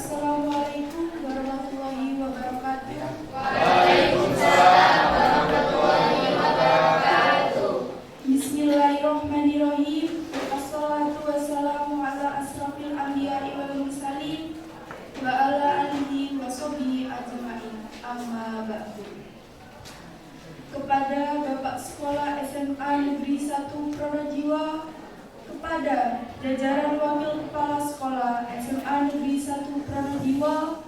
Assalamualaikum warahmatullahi wabarakatuh. Waalaikumsalam warahmatullahi wabarakatuh. Bismillahirrahmanirrahim. Wassalatu wassalamu ala asrafil anbiya'i wal mursalin wa ala alihi wa sahbihi ajma'in. Amma ba'du. Kepada Bapak Sekolah SMA Negeri 1 Pronojiwo, kepada jajaran Wakil Kepala Sekolah SMA Negeri 1 Pronojiwo,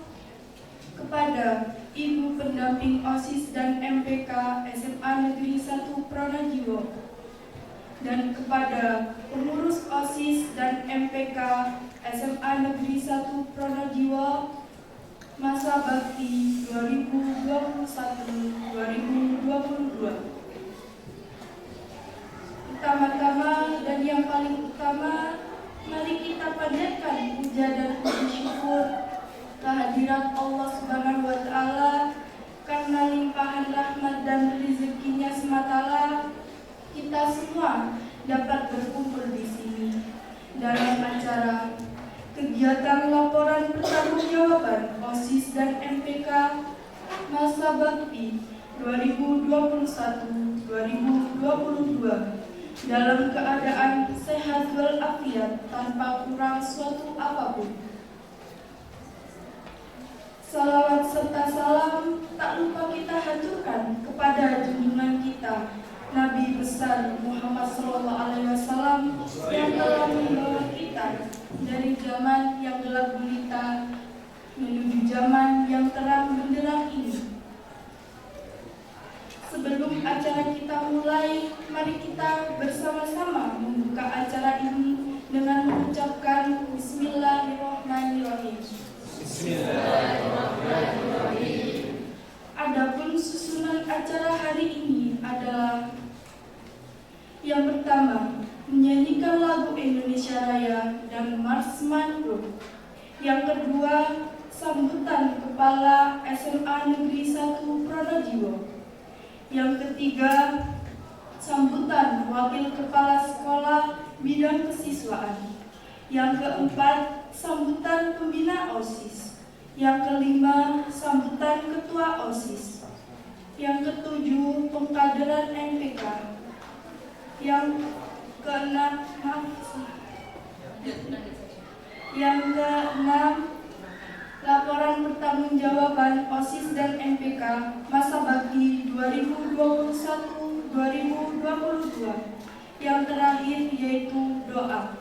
kepada Ibu Pendamping OSIS dan MPK SMA Negeri 1 Pronojiwo, dan kepada pengurus OSIS dan MPK SMA Negeri 1 Pronojiwo masa bakti 2021-2022. Pertama-tama dan yang paling utama, mari kita panjatkan puja dan puji syukur kehadirat Allah Subhanahu wa Ta'ala, karena limpahan rahmat dan rezekinya semata kita semua dapat berkumpul di sini dalam acara kegiatan laporan pertanggungjawaban OSIS dan MPK masa bakti 2021-2022 dalam keadaan sehat walafiat tanpa kurang suatu apapun. Salawat serta salam tak lupa kita haturkan kepada junjungan kita Nabi besar Muhammad SAW yang telah membawa kita dari zaman yang gelap gulita menuju zaman yang terang benderang ini. Sebelum acara kita mulai, mari kita bersama-sama membuka acara ini dengan mengucapkan Bismillahirrahmanirrahim. Bismillahirrahmanirrahim. Adapun susunan acara hari ini adalah: yang pertama, menyanyikan lagu Indonesia Raya dan Mars Mangrove. Yang kedua, sambutan Kepala SMA Negeri 1 Pronojiwo. Yang ketiga, sambutan Wakil Kepala Sekolah Bidang Kesiswaan. Yang keempat, sambutan Pembina OSIS. Yang kelima, sambutan Ketua OSIS. Yang ketujuh, pengkaderan MPK. Yang keenam, laporan pertanggungjawaban OSIS dan MPK masa bakti 2021-2022. Yang terakhir yaitu doa.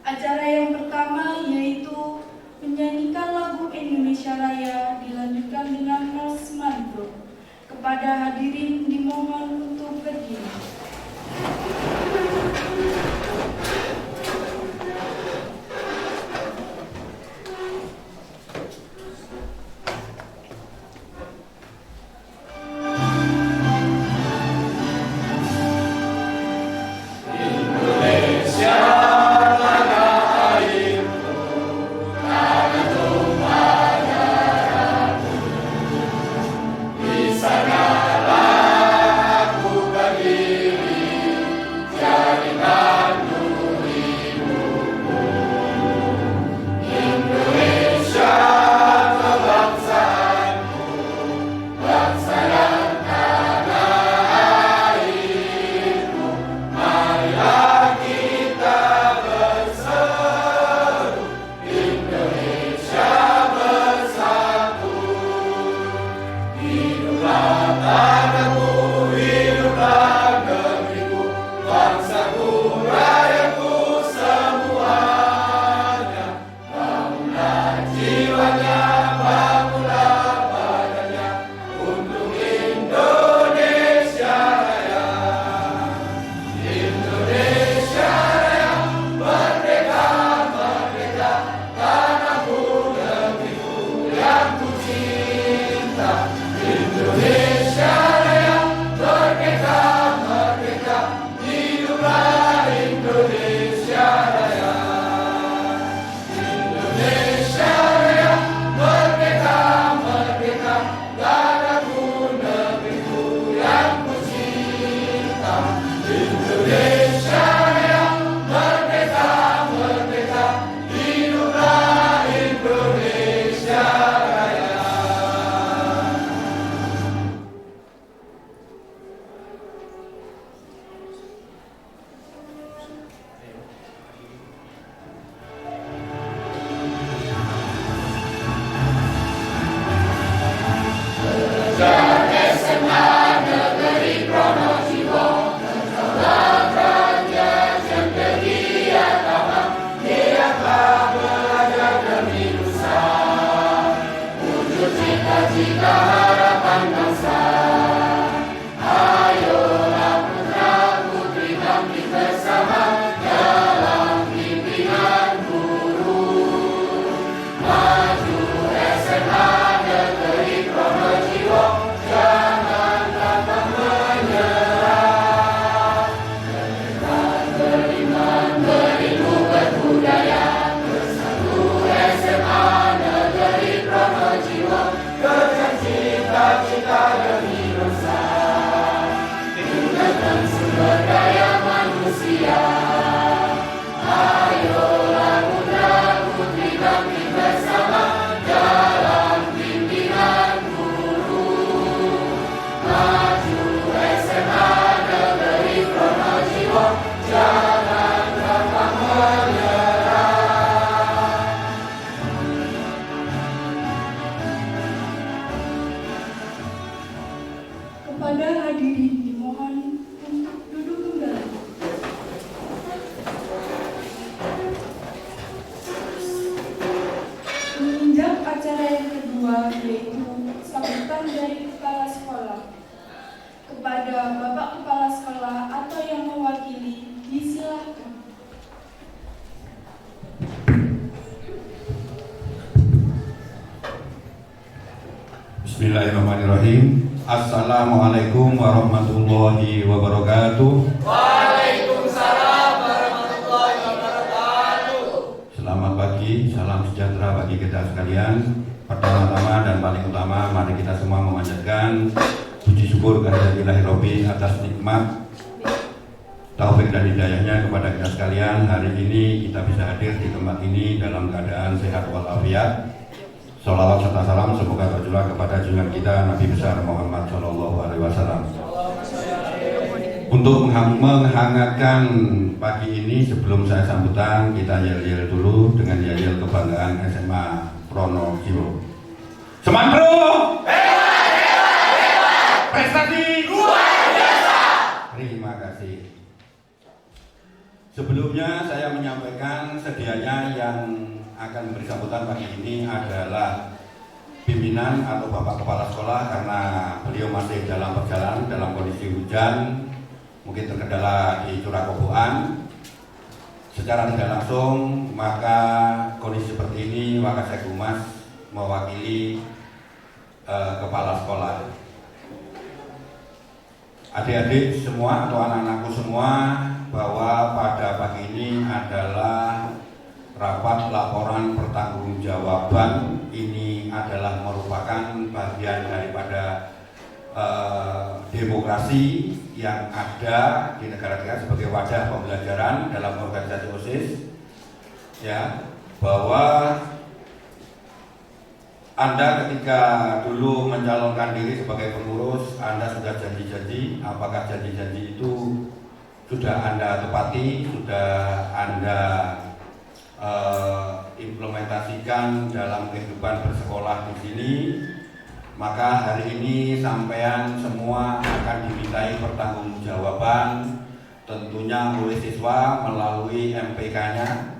Acara yang pertama yaitu menyanyikan lagu Indonesia Raya dilanjutkan dengan Mars Mangrove. Kepada hadirin dimohon untuk berdiri. Indonesia tanah air acara yang kedua yaitu sambutan dari kepala sekolah. Kepada Bapak Kepala Sekolah atau yang mewakili, disilakan. Bismillahirrahmanirrahim. Assalamualaikum warahmatullahi wabarakatuh. Waalaikumsalam warahmatullahi wabarakatuh. Selamat pagi, salam sejahtera bagi kita sekalian. Pertama-tama dan paling utama, mari kita semua memanjatkan puji syukur kehadirat Rabbi atas nikmat taufik dan hidayahnya kepada kita sekalian. Hari ini kita bisa hadir di tempat ini dalam keadaan sehat walafiat. Sholawat serta salam semoga tercurah kepada junjungan kita Nabi besar Muhammad SAW. Untuk menghangatkan pagi ini, sebelum saya sambutan, kita yel-yel dulu dengan yel-yel kebanggaan SMA Pronojiwo. Semangat bro! Prestasi luar biasa. Terima kasih. Sebelumnya saya menyampaikan sedianya yang akan memberi sambutan pagi ini adalah pimpinan atau Bapak Kepala Sekolah, karena beliau masih dalam perjalanan dalam kondisi hujan, mungkin terkendala di curah koboan. Secara tidak langsung, maka kondisi seperti ini Wakasek Humas mewakili Kepala Sekolah. Adik-adik semua atau anak-anakku semua, bahwa pada pagi ini adalah rapat laporan pertanggungjawaban. Ini adalah merupakan bagian daripada demokrasi yang ada di negara kita sebagai wadah pembelajaran dalam organisasi OSIS, ya, bahwa Anda ketika dulu mencalonkan diri sebagai pengurus, Anda sudah janji-janji. Apakah janji-janji itu sudah Anda tepati, sudah Anda implementasikan dalam kehidupan bersekolah di sini? Maka hari ini sampean semua akan dimintai pertanggungjawaban, tentunya oleh siswa melalui MPK-nya.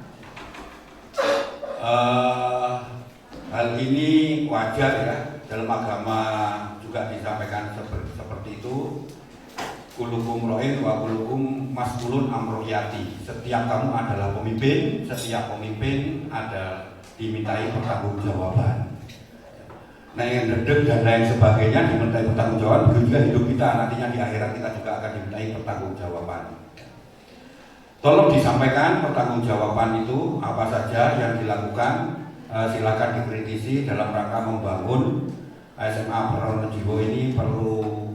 Hal ini wajar ya, dalam agama juga disampaikan seperti itu. Kulukum ro'in wa kulukum mas'ulun amroyati. Setiap kamu adalah pemimpin, setiap pemimpin ada dimintai pertanggungjawaban. Nah, yang dedek dan lain sebagainya dimintai pertanggungjawaban. Begitu juga hidup kita, nantinya di akhirat kita juga akan dimintai pertanggungjawaban. Tolong disampaikan pertanggungjawaban itu apa saja yang dilakukan. Silakan dikritisi dalam rangka membangun SMA Pronojiwo ini perlu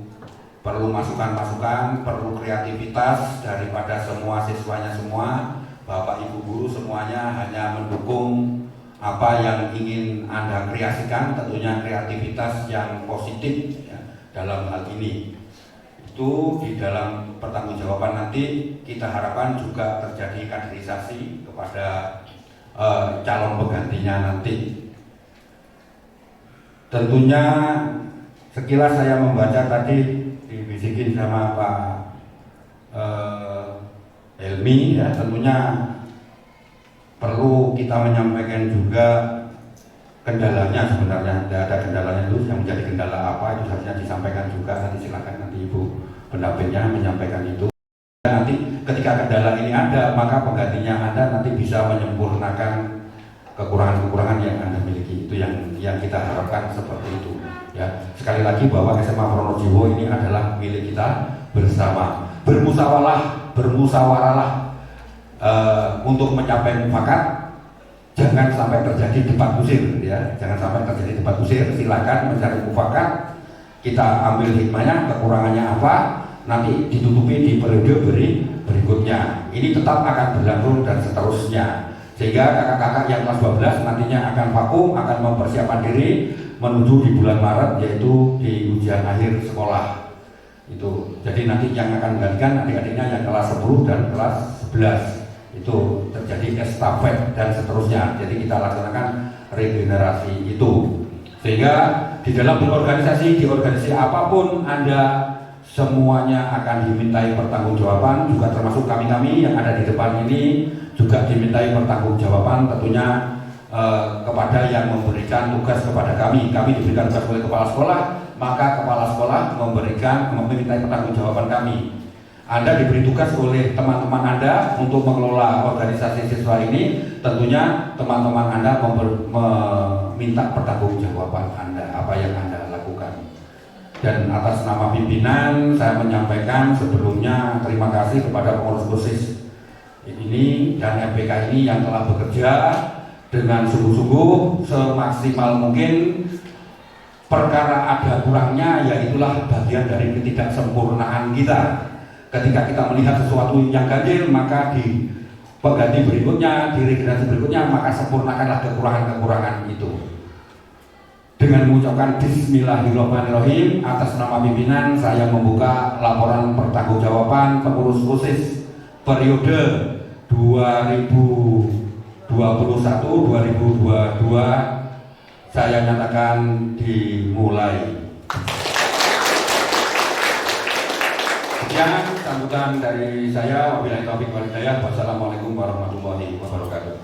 masukan-masukan, perlu kreativitas daripada semua siswanya semua. Bapak Ibu guru semuanya hanya mendukung apa yang ingin Anda kreasikan, tentunya kreativitas yang positif ya, dalam hal ini. Itu di dalam pertanggungjawaban nanti kita harapkan juga terjadi kaderisasi kepada calon penggantinya nanti. Tentunya sekilas saya membaca tadi dibisikin sama Pak Helmi ya, tentunya perlu kita menyampaikan juga kendalanya. Sebenarnya tidak ada kendalanya itu, yang menjadi kendala apa itu harusnya disampaikan juga. Nanti silakan nanti Ibu pendampingnya menyampaikan itu. Nanti ketika kendala ini ada, maka penggantinya Anda nanti bisa menyempurnakan kekurangan-kekurangan yang Anda miliki. Itu yang kita harapkan seperti itu ya. Sekali lagi bahwa SMA Pronojiwo ini adalah milik kita bersama. Bermusyawarahlah untuk mencapai mufakat. Jangan sampai terjadi debat kusir ya. Jangan sampai terjadi debat kusir. Silakan mencari mufakat. Kita ambil hikmahnya, kekurangannya apa, nanti ditutupi di periode berikutnya. Ini tetap akan berlangsung dan seterusnya. Sehingga kakak-kakak yang kelas 12 nantinya akan vakum, akan mempersiapkan diri menuju di bulan Maret, yaitu di ujian akhir sekolah. Itu. Jadi nanti yang akan menggantikan adik-adiknya yang kelas 10 dan kelas 11. Itu terjadi estafet dan seterusnya. Jadi kita laksanakan regenerasi itu. Sehingga di dalam berorganisasi, di organisasi apapun Anda semuanya akan dimintai pertanggungjawaban, juga termasuk kami-kami yang ada di depan ini juga dimintai pertanggungjawaban. Tentunya kepada yang memberikan tugas kepada kami. Kami diberikan tugas oleh kepala sekolah, maka kepala sekolah meminta pertanggungjawaban kami. Anda diberi tugas oleh teman-teman Anda untuk mengelola organisasi siswa ini. Tentunya teman-teman Anda meminta pertanggungjawaban Anda, apa yang Anda lakukan. Dan atas nama pimpinan saya menyampaikan sebelumnya terima kasih kepada pengurus OSIS ini dan MPK ini yang telah bekerja dengan sungguh-sungguh semaksimal mungkin. Perkara ada kurangnya, yaitulah bagian dari ketidaksempurnaan kita. Ketika kita melihat sesuatu yang ganjil, maka di pengganti berikutnya, di regenerasi berikutnya, maka sempurnakanlah kekurangan-kekurangan itu. Dengan mengucapkan Bismillahirrahmanirrahim, atas nama pimpinan saya membuka laporan pertanggungjawaban pengurus OSIS periode 2021-2022. Saya nyatakan dimulai. Sekian sambutan dari saya. Wabillahi taufiq wal hidayah. Wassalamualaikum warahmatullahi wabarakatuh.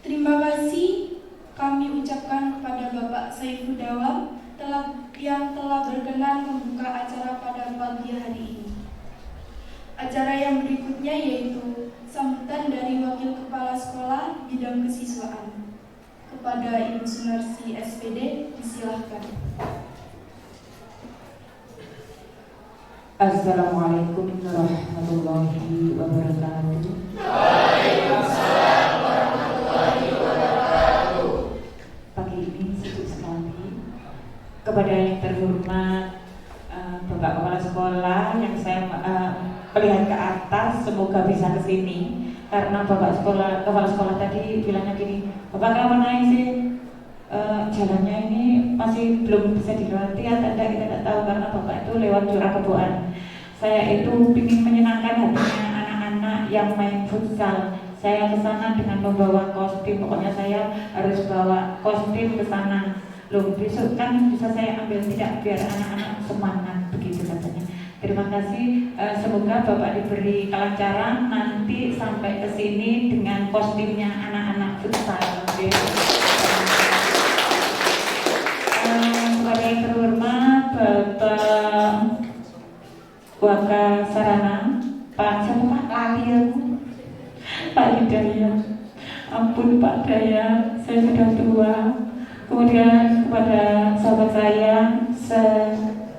Terima kasih kami ucapkan kepada Bapak Saiful Dawam yang telah berkenan membuka acara pada pagi hari ini. Acara yang berikutnya yaitu sambutan dari Wakil Kepala Sekolah Bidang Kesiswaan. Kepada Ibu Sunarsi SPD, disilahkan. Assalamualaikum warahmatullahi wabarakatuh. Waalaikumsalam warahmatullahi wabarakatuh. Pagi ini sibuk sekali. Kepada yang terhormat Bapak Kepala Sekolah yang saya melihat ke atas, semoga bisa ke sini. Karena kepala sekolah tadi bilangnya gini, Bapak kenapa naik sih? Jalannya ini masih belum bisa dilewati atau tidak, kita tidak tahu karena Bapak itu lewat Curah Keboan. Saya itu ingin menyenangkan hatinya anak-anak yang main futsal. Saya ke sana dengan membawa kostum, pokoknya saya harus bawa kostum ke sana. Loh, besok kan bisa saya ambil, tidak, biar anak-anak semangat, begitu katanya. Terima kasih, semoga Bapak diberi kelancaran nanti sampai ke sini dengan kostumnya anak-anak futsal. Kepada yang terhormat Bapak Wakasarana, Pak siapa Pak? Lali aku, Pak Hidayat. Ampun Pak Daya, saya sudah tua. Kemudian kepada sahabat saya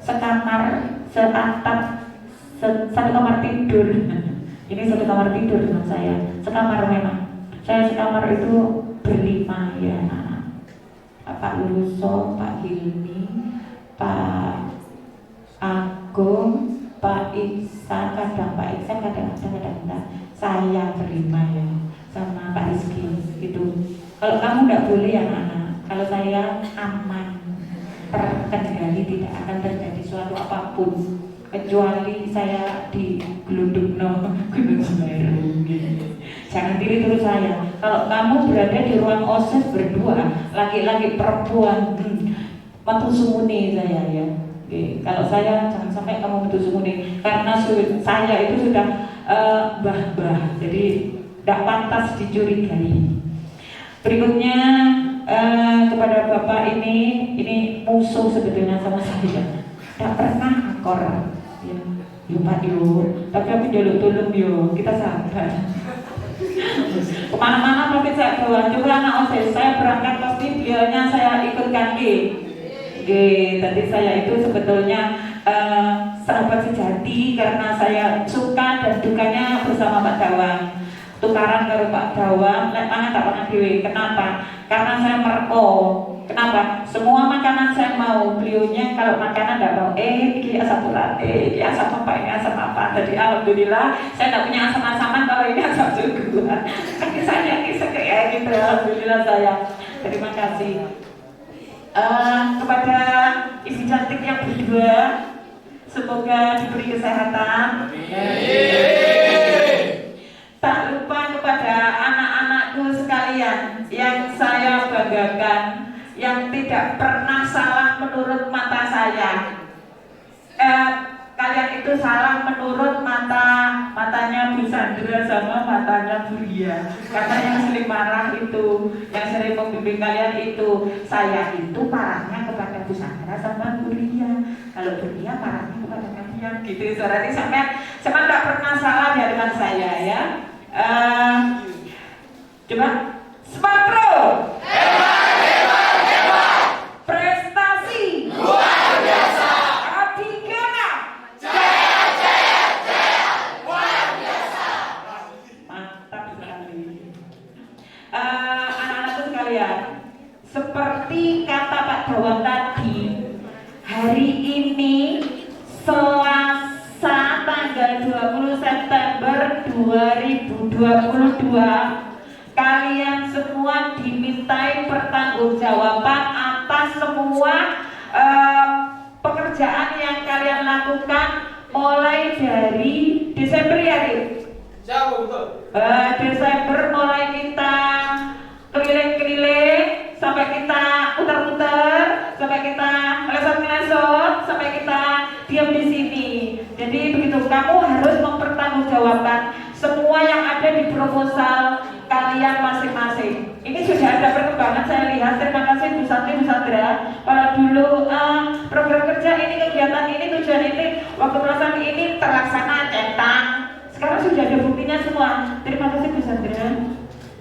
sekamar, seatap, satu kamar tidur. Ini satu kamar tidur dengan saya. Sekamar memang. Saya sekamar itu berlima ya anak-anak. Pak Luso, Pak Hilmi, Pak Agung, Pak Iksan, kadang Pak Iksan, kadang-kadang saya berlima ya, sama Pak Rizky itu. Kalau kamu tidak boleh ya anak-anak. Kalau saya aman, terkendali, tidak akan terjadi suatu apapun kecuali saya di Gunung Semeru. Jangan tiru terus saya. Kalau kamu berada di ruang OSIS berdua, laki-laki perempuan, matu sumuni saya ya. Oke. Kalau saya jangan sampai kamu matu sumuni, karena saya itu sudah bah-bah, jadi tidak pantas dicurigai. Berikutnya kepada Bapak ini musuh sebetulnya sama saya. Tidak pernah akor ya. Yo Pak yo, tapi aku jaluk tolong yo, kita sabar. Kemana-mana mungkin saya bawa, coba anak OSIS, saya berangkat pasti beliaunya saya ikutkan tadi saya itu sebetulnya sahabat sejati karena saya suka dan dukanya bersama Pak Dawang. Tukaran karo Pak Dawang, lek mangan tak pernah dhewe. Kenapa? Karena saya merko. Kenapa? Semua makanan saya mau, beliaunya kalau makanan tidak mau. Ini asam urat, ini asam apa, ini asam apa. Jadi alhamdulillah saya tidak punya asam-asaman kalau ini asam juga. Kaki saya ini kayak gitu, alhamdulillah saya. Terima kasih. Kepada ibu cantik yang berdua, semoga diberi kesehatan. Tak lupa kepada anak-anakku sekalian yang saya banggakan, yang tidak pernah salah menurut mata saya. Kalian itu itu salah menurut matanya Bu Sandra sama matanya Bu Ria. Karena yang sering marah itu, yang sering membimbing kalian itu, saya itu marahnya kepada Bu Sandra sama Bu Ria. Kalau Bu Ria marahnya kepada kalian gitu. Berarti sampai tidak pernah salah di hadapan saya ya. Coba Smart Pro. Prestasi luar biasa. Adigana jaya luar biasa. Mantap sekali. Anak-anakku sekalian, seperti kata Pak Dawang tadi, hari ini Selasa tanggal 20 September 2022, kalian semua dimintai pertanggungjawaban atas semua pekerjaan yang kalian lakukan mulai dari Desember ya, Jauh betul. Desember mulai kita keliling-keliling sampai kita putar-putar, sampai kita ngelesot-ngelesot, sampai kita diam di sini. Jadi begitu, kamu harus mempertanggungjawabkan semua yang ada di proposal kalian masing-masing. Ini sudah ada perkembangan saya lihat. Terima kasih Bu Santi, Bu Sandra. Kalau dulu program kerja ini, kegiatan ini, tujuan ini, waktu pelaksanaan ini terlaksana centang. Sekarang sudah ada buktinya semua. Terima kasih Bu Sandra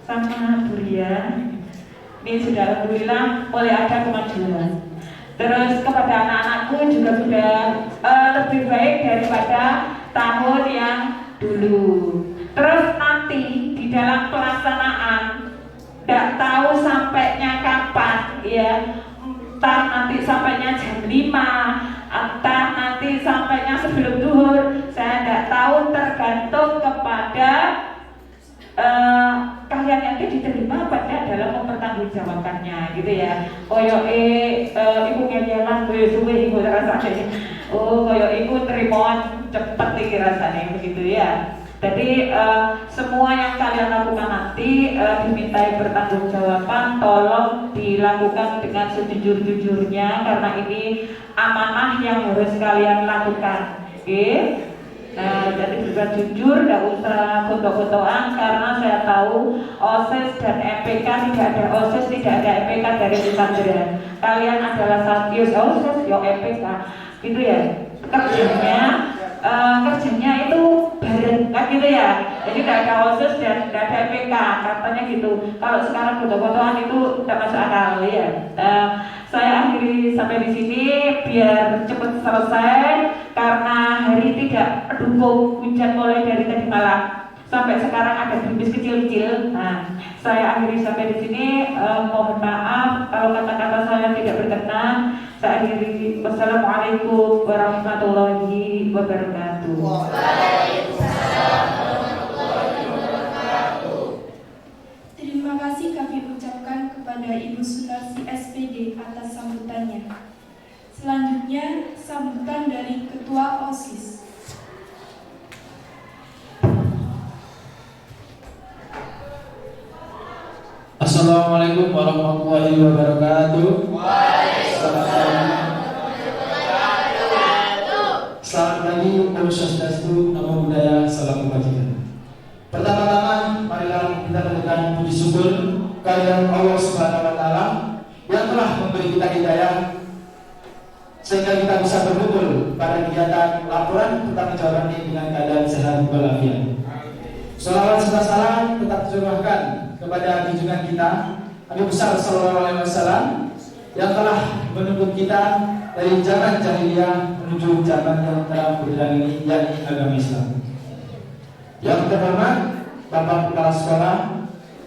sama Bu Ria. Ini sudah alhamdulillah mulai ada kemajuan. Terus kepada anak-anakku juga sudah lebih baik daripada tahun yang dulu. Terus nanti di dalam pelaksanaan tidak tahu sampainya kapan ya, entah nanti sampainya jam 5, entah nanti sampainya sebelum zuhur, saya tidak tahu, tergantung kepada kalian nanti diterima apa tidak dalam mempertanggungjawabkannya gitu ya. Koyoke ibu ngeyelan suwe ibu rasanya, koyok ibu terima cepet iki rasanya begitu ya. Jadi semua yang kalian lakukan nanti dimintai pertanggungjawaban, tolong dilakukan dengan sejujur-jujurnya karena ini amanah yang harus kalian lakukan. Oke? Nah, jadi juga jujur, tidak usah foto-fotoan karena saya tahu OSIS dan MPK tidak ada OSIS, tidak ada MPK dari Bu Sandra. Kalian adalah Satius OSIS, yo MPK, gitu ya. Kerjanya itu bareng kan gitu ya. Jadi tidak ada OSIS dan tidak ada MPK, katanya gitu. Kalau sekarang foto-fotoan itu tidak masuk akal ya. Saya akhiri sampai di sini biar cepat selesai karena hari tidak mendukung, hujan mulai dari tadi malam sampai sekarang ada gerimis kecil-kecil. Nah, saya akhiri sampai di sini. Mohon maaf kalau kata-kata saya tidak berkenan. Saya akhiri. Wassalamualaikum warahmatullahi wabarakatuh. Waalaikumsalam warahmatullahi wabarakatuh. Terima kasih kami ucapkan kepada Ibu Sunarsi SPD atas sambutannya. Selanjutnya, sambutan dari Ketua OSIS. Assalamualaikum warahmatullahi wabarakatuh. Selamat pagi, Om Swastiastu, Namo Buddhaya, Salam Kebajikan. Pertama-tama, marilah kita lakukan puji syukur kehadirat Allah Subhanahu wa Ta'ala yang telah memberi kita hidayah sehingga kita bisa berkumpul pada kegiatan laporan pertanggungjawaban ini dengan keadaan sehat walafiat. Salawat serta salam tetap tercurahkan kepada junjungan kita Nabi besar Sallallahu Alaihi Wasallam yang telah menuntut kita dari zaman jahiliyah menuju zaman yang telah berjalan ini, yakni agama Islam. Yang terhormat Bapak Kepala Sekolah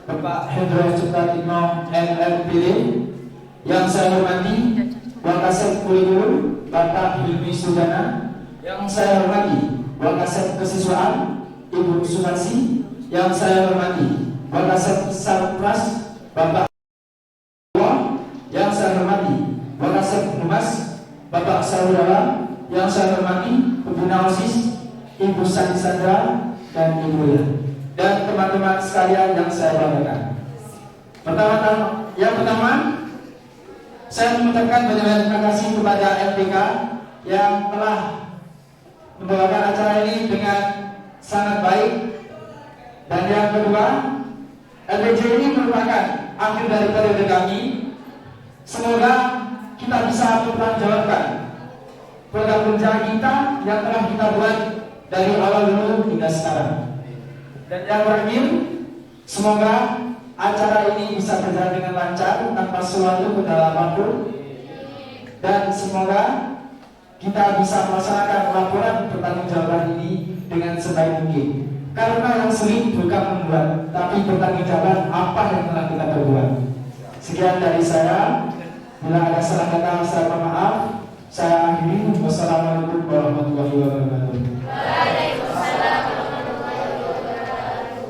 Bapak Hendro Supratikno LLPD, yang saya hormati Wakasek Kurikulum Bapak Hilmi Sudana, yang saya hormati Wakasek Kesiswaan Ibu Sumarsi, yang saya hormati Wakasek Sarpras Bapak Wa, yang saya hormati Wakasek Humas Bapak Saudara, yang saya hormati Pembina OSIS Ibu Sandi Sandra dan Ibu Ya, dan teman-teman sekalian yang saya banggakan. Yang pertama, saya mengucapkan banyak terima kasih kepada LPK yang telah membawakan acara ini dengan sangat baik. Dan yang kedua, LPJ ini merupakan akhir dari periode kami. Semoga kita bisa mempertanggungjawabkan program kerja kita yang telah kita buat dari awal dulu hingga sekarang. Dan yang terakhir, semoga acara ini bisa berjalan dengan lancar tanpa suatu kendala apapun. Dan semoga kita bisa melaksanakan laporan pertanggungjawaban ini dengan sebaik mungkin. Karena yang sulit bukan membuat, tapi pertanggungjawaban apa yang telah kita perbuat. Sekian dari saya. Bila ada salah kata, saya mohon maaf. Saya akhiri. Wassalamualaikum warahmatullahi wabarakatuh. Waalaikumsalam warahmatullahi wabarakatuh.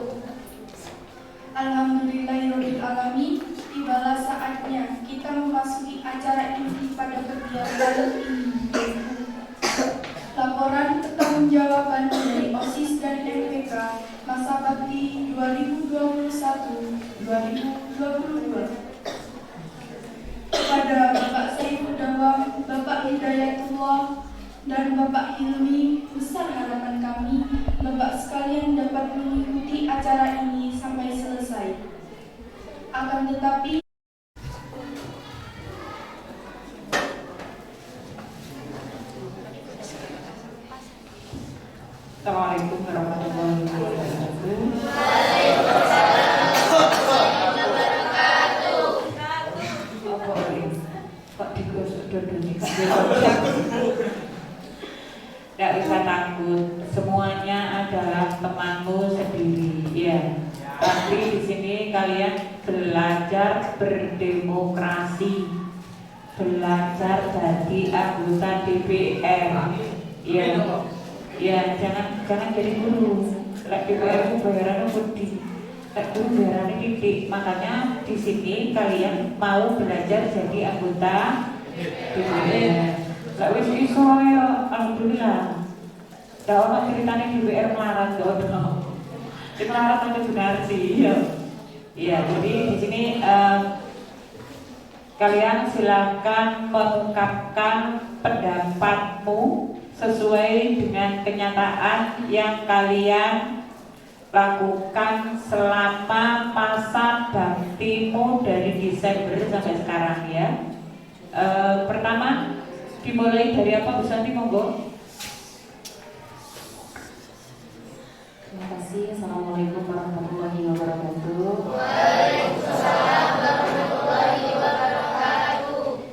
Alhamdulillahirabbil alamin. Tibalah saatnya kita memasuki acara inti pada kegiatan ini. Laporan pertanggungjawaban dari OSIS dan MPK masa bakti 2021-2022. Kepada Bapak Saiful Dawam, Bapak Hidayatullah, dan Bapak Hilmi, besar harapan kami Bapak sekalian dapat mengikuti acara ini sampai selesai. Akan tetapi Assalamualaikum warahmatullahi wabarakatuh. Kok digosok dodone kak? Tidak usah takut, semuanya adalah temanmu sendiri, ya. Tapi di sini kalian belajar berdemokrasi, belajar jadi anggota DPR, ya. Ya, jangan jadi guru. Lek DPR itu bayarannya gede. Lek guru bayarannya titik. Makanya di sini kalian mau belajar jadi anggota DPR. Lek wis iso ya, alhamdulillah. Dah ono ceritane DPR melarat kok. Di melarat ada Sunarsi, ya. Iya, jadi di sini kalian silakan mengungkapkan pendapatmu sesuai dengan kenyataan yang kalian lakukan selama masa baktimu dari Desember sampai sekarang, ya. Pertama, dimulai dari apa, Bu Santi, monggo. Terima kasih. Assalamualaikum warahmatullahi wabarakatuh. Waalaikumsalam warahmatullahi wabarakatuh.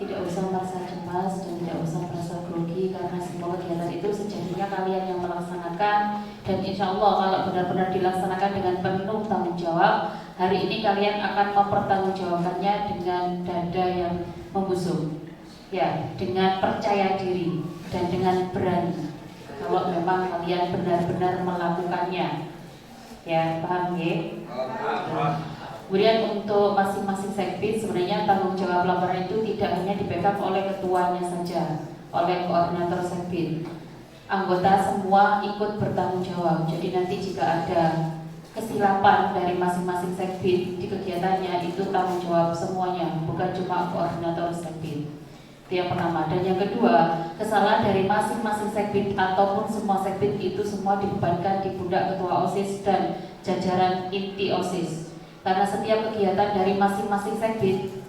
Tidak usah merasa cemas dan tidak usah merasa grogi karena semua kegiatan itu sejatinya kalian yang melaksanakan, dan insya Allah kalau benar-benar dilaksanakan dengan penuh tanggung jawab, hari ini kalian akan mempertanggungjawabkannya dengan dada yang membusung, ya, dengan percaya diri dan dengan berani. Kalau memang kalian benar-benar melakukannya, ya, paham ya? Kemudian untuk masing-masing sekbid sebenarnya tanggung jawab laporan itu tidak hanya dipegang oleh ketuanya saja, oleh koordinator sekbid. Anggota semua ikut bertanggung jawab. Jadi nanti jika ada kesilapan dari masing-masing sekbid di kegiatannya, itu tanggung jawab semuanya, bukan cuma koordinator sekbid. Itu yang pertama. Dan yang kedua, kesalahan dari masing-masing sekbid ataupun semua sekbid itu semua dibebankan di pundak ketua OSIS dan jajaran inti OSIS. Karena setiap kegiatan dari masing-masing sekbid,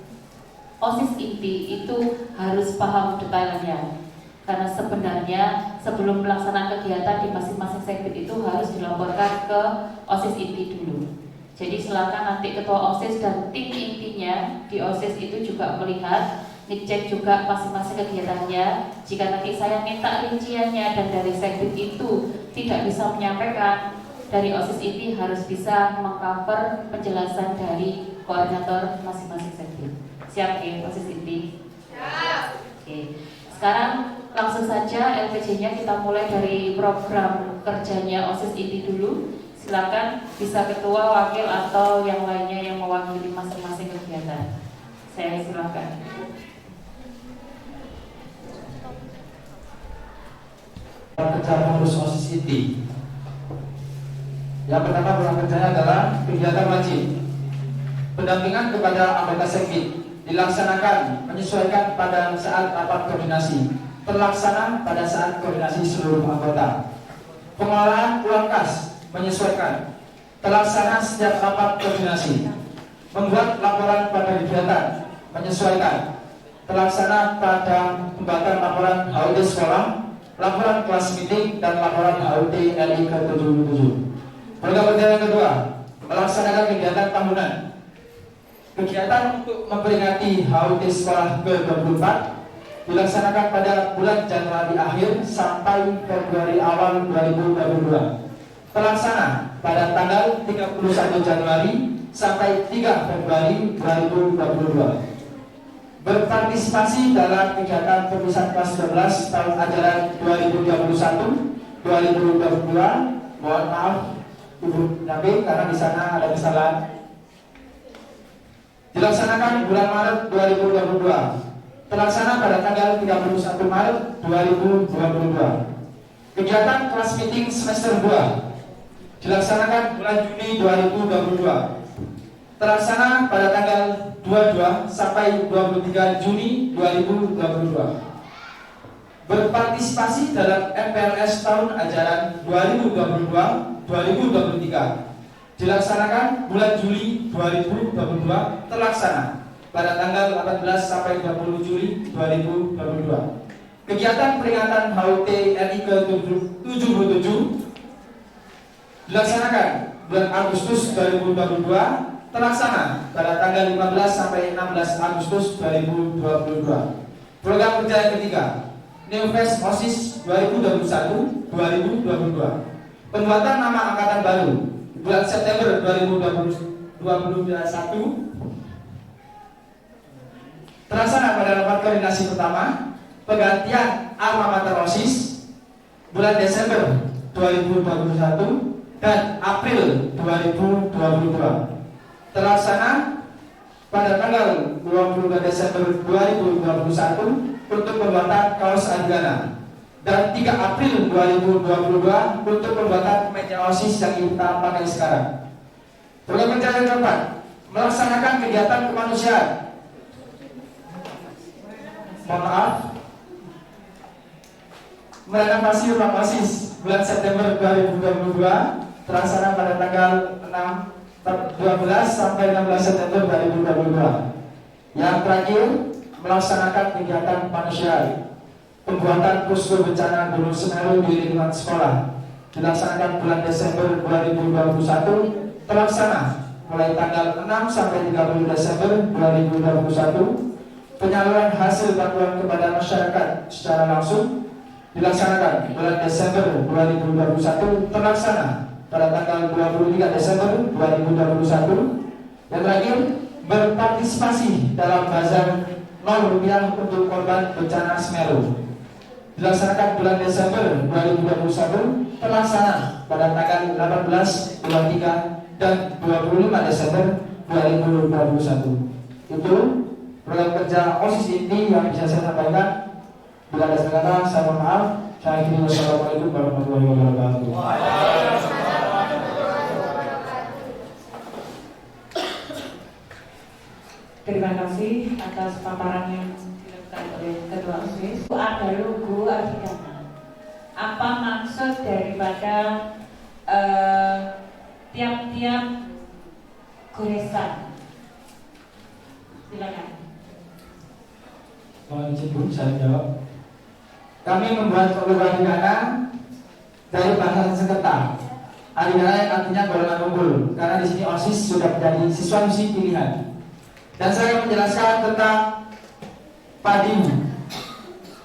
OSIS inti itu harus paham detailnya. Karena sebenarnya sebelum pelaksanaan kegiatan di masing-masing sekbid itu harus dilaporkan ke OSIS inti dulu. Jadi silakan nanti ketua OSIS dan tim intinya di OSIS itu juga melihat, ngecek juga masing-masing kegiatannya. Jika nanti saya minta rinciannya dan dari sekbid itu tidak bisa menyampaikan, dari OSIS inti harus bisa mengcover penjelasan dari koordinator masing-masing sekbid. Siap ya OSIS inti? Siap. Oke. Sekarang langsung saja LPJ-nya kita mulai dari program kerjanya OSIS inti dulu. Silakan bisa ketua, wakil atau yang lainnya yang mewakili masing-masing kegiatan. Saya silakan. Kerja pengurus OSIS inti. Yang pertama program kerjanya adalah kegiatan wajib pendampingan kepada anggota sekbid dilaksanakan menyesuaikan pada saat rapat koordinasi terlaksana pada saat koordinasi seluruh anggota. Pengolahan uang kas menyesuaikan, terlaksana setiap rapat koordinasi. Membuat laporan pada kegiatan menyesuaikan, terlaksana pada pembuatan laporan HUT sekolah, laporan kelas meeting, dan laporan HUT RI ke-77. Program kerja yang kedua, melaksanakan kegiatan tahunan. Kegiatan untuk memperingati HUT sekolah ke-24 dilaksanakan pada bulan Januari akhir sampai Februari awal 2022. Terlaksana pada tanggal 31 Januari sampai 3 Februari 2022. Berpartisipasi dalam kegiatan pemisahan kelas 12 tahun ajaran 2021-2022. Mohon maaf Ibu Nabi karena di sana ada kesalahan. Dilaksanakan bulan Maret 2022. Terlaksana pada tanggal 31 Maret 2022. Kegiatan kelas meeting semester 2 dilaksanakan bulan Juni 2022. Terlaksana pada tanggal 22 sampai 23 Juni 2022. Berpartisipasi dalam MPLS tahun ajaran 2022-2023 dilaksanakan bulan Juli 2022. Terlaksana pada tanggal 18 sampai 20 Juli 2022. Kegiatan peringatan HUT RI ke-77 dilaksanakan bulan Agustus 2022. Terlaksana pada tanggal 15 sampai 16 Agustus 2022. Program kerja yang ketiga, Neofest OSIS 2021-2022. Pembuatan nama angkatan baru bulan September 2021. Terlaksana pada rapat koordinasi pertama. Penggantian alma mater OSIS bulan Desember 2021 dan April 2022. Terlaksana pada tanggal 22 Desember 2021 untuk pembuatan kaos Adgana dan 3 April 2022 untuk pembuatan meja OSIS yang kita pakai sekarang. Program kerja yang keempat, melaksanakan kegiatan kemanusiaan. Mohon maaf, merenovasi rumah OSIS bulan September 2022 terlaksana pada tanggal 12 sampai 16 September 2022. Yang terakhir, melaksanakan kegiatan kemanusiaan. Pembuatan posko bencana Gunung Semeru di lingkungan sekolah dilaksanakan bulan Desember 2021. Terlaksana mulai tanggal 6 sampai 30 Desember 2021. Penyaluran hasil bantuan kepada masyarakat secara langsung dilaksanakan bulan Desember 2021. Terlaksana pada tanggal 23 Desember 2021. Yang terakhir, berpartisipasi dalam bazar Rp0 untuk korban bencana Semeru dilaksanakan bulan Desember 2021. Terlaksana pada tanggal 18, 23, dan 25 Desember 2021. Itu program kerja OSIS ini yang bisa saya sampaikan. Bila ada salah, saya mohon maaf. Saya akhiri. Wassalamualaikum warahmatullahi wabarakatuh. Terima kasih atas paparan yang dilakukan oleh Ketua OSIS. Ada logo Adgana. Apa maksud daripada tiap-tiap goresan? Silakan. Mohon izin Bu, saya jawab. Kami membuat logo Adgana dari bahasa Sanskerta. Adgana yang artinya golongan unggul, karena di sini OSIS sudah menjadi siswa misi pilihan. Dan saya akan menjelaskan tentang PADI.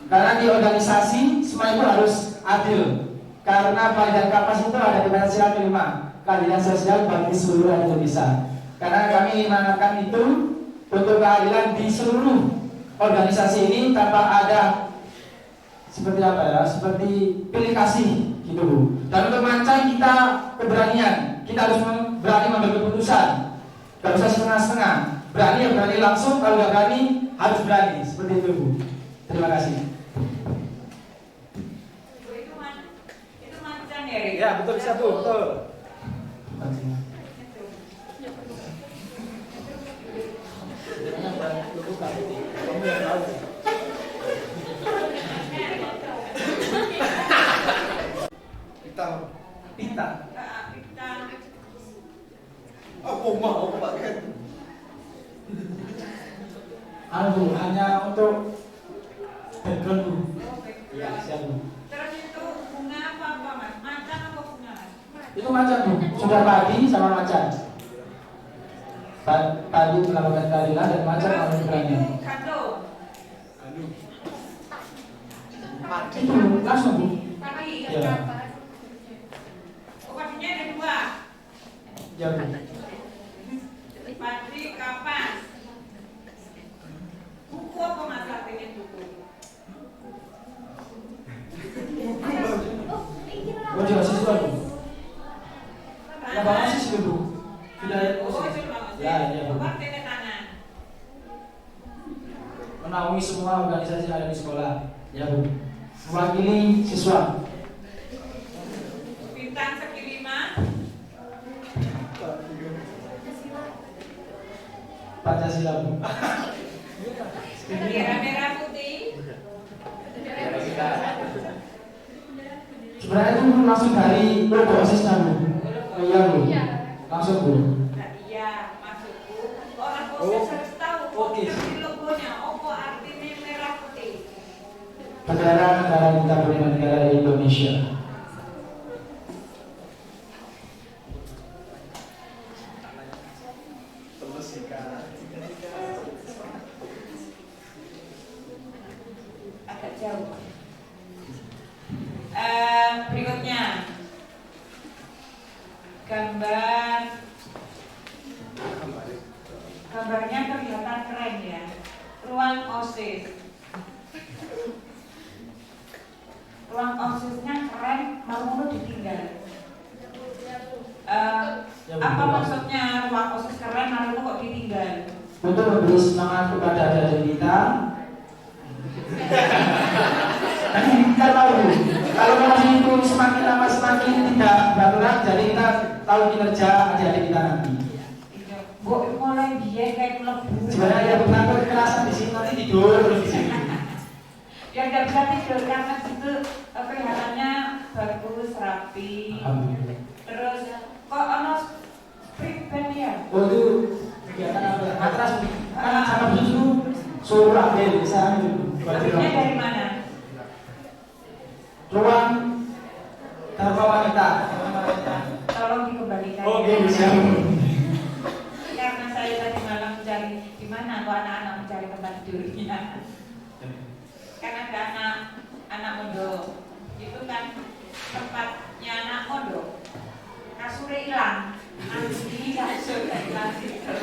Karena di organisasi semua itu harus adil. Karena pelajaran kapas itu ada di Pancasila kelima, keadilan sosial bagi seluruh Indonesia. Karena kami menanamkan itu untuk keadilan di seluruh organisasi ini tanpa ada seperti apa ya, seperti pilih kasih gitu Bu. Dan untuk mancang kita keberanian, kita harus berani mengambil keputusan. Gak usah setengah-setengah. Berani ya berani langsung, kalau nggak berani harus berani. Seperti itu Bu. Terima kasih. Itu mancang ya Rik? Ya betul bisa Bu, betul. Pita. Aku mau pakai. Bu, hanya untuk background Bu. Ya, siap Bu. Terus itu bunga apa Mas? Macan apa bunga? Itu macan Bu, sudah padi sama macan. Padi melakukan tahlilan dan macan melakukan berani. Kado. Itu langsung Bu. Padi. Ya. Pokoknya ada dua. Ya Bu. Padi kapas. Buku apa Mas artinya buku? Oh, juga siswa Bu. Ya Bapak siswa Bu. Sudah ya, ya Bu. Tanda tangan. Menaungi semua organisasi yang ada di sekolah. Ya Bu. Mewakili siswa. Bintang segi 5. Pancasila Bu. Bendera merah putih. Sebenarnya itu langsung dari logo OSIS-nya Bu. Oh iya Bu. Langsung Bu. Nah, iya, maksudku orang OSIS harus tahu arti logonya, apa artinya merah putih. Bendera negara kita bernama negara Indonesia. Agak jauh. Berikutnya gambarnya kelihatan keren ya. Ruang OSIS. Ruang OSISnya keren, malu ditinggal. Apa maksudnya ruang OSIS keren, malu kok ditinggal? Untuk memberi semangat kepada adik-adik kita. Nanti kita tahu kalau masih itu semakin lama semakin tidak bergerak, jadi kita tahu kinerja adik-adik kita nanti. Bu, mulai dia kayak lebu. Sebenarnya ya benar kekerasan di sini nanti tidur di sini. Ya nggak bisa tidur karena itu kelihatannya bagus, rapi. Terus kok ono spring band ya? Oh itu kegiatan apa? Matras anak sama susu surah deh bisa. Maksudnya dari mana? Ruang Dharma Wanita. Tolong dikembalikan. Oke, bisa. Karena saya tadi malam mencari di mana kok anak-anak mencari tempat tidurnya. Kan ada anak mondok, itu kan tempatnya anak mondok. Kasurnya hilang, nanti kasur hilang gitu.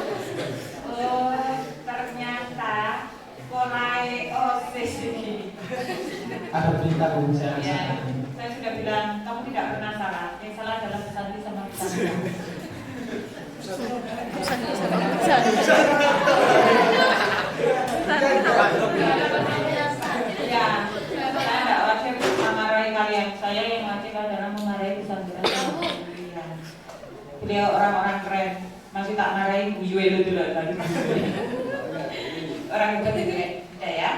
Oh, ternyata mulai OSIS ini. Ada berita Bu saya. Ya, saya sudah bilang kamu tidak pernah salah. Yang salah adalah Santi sama kita. Ya, saya tidak wajib memarahi kalian. Saya yang wajib adalah memarahi pesantren kalian. Beliau orang-orang keren. Masih tak marahi guyu itu dulu lagi. Orang itu ya.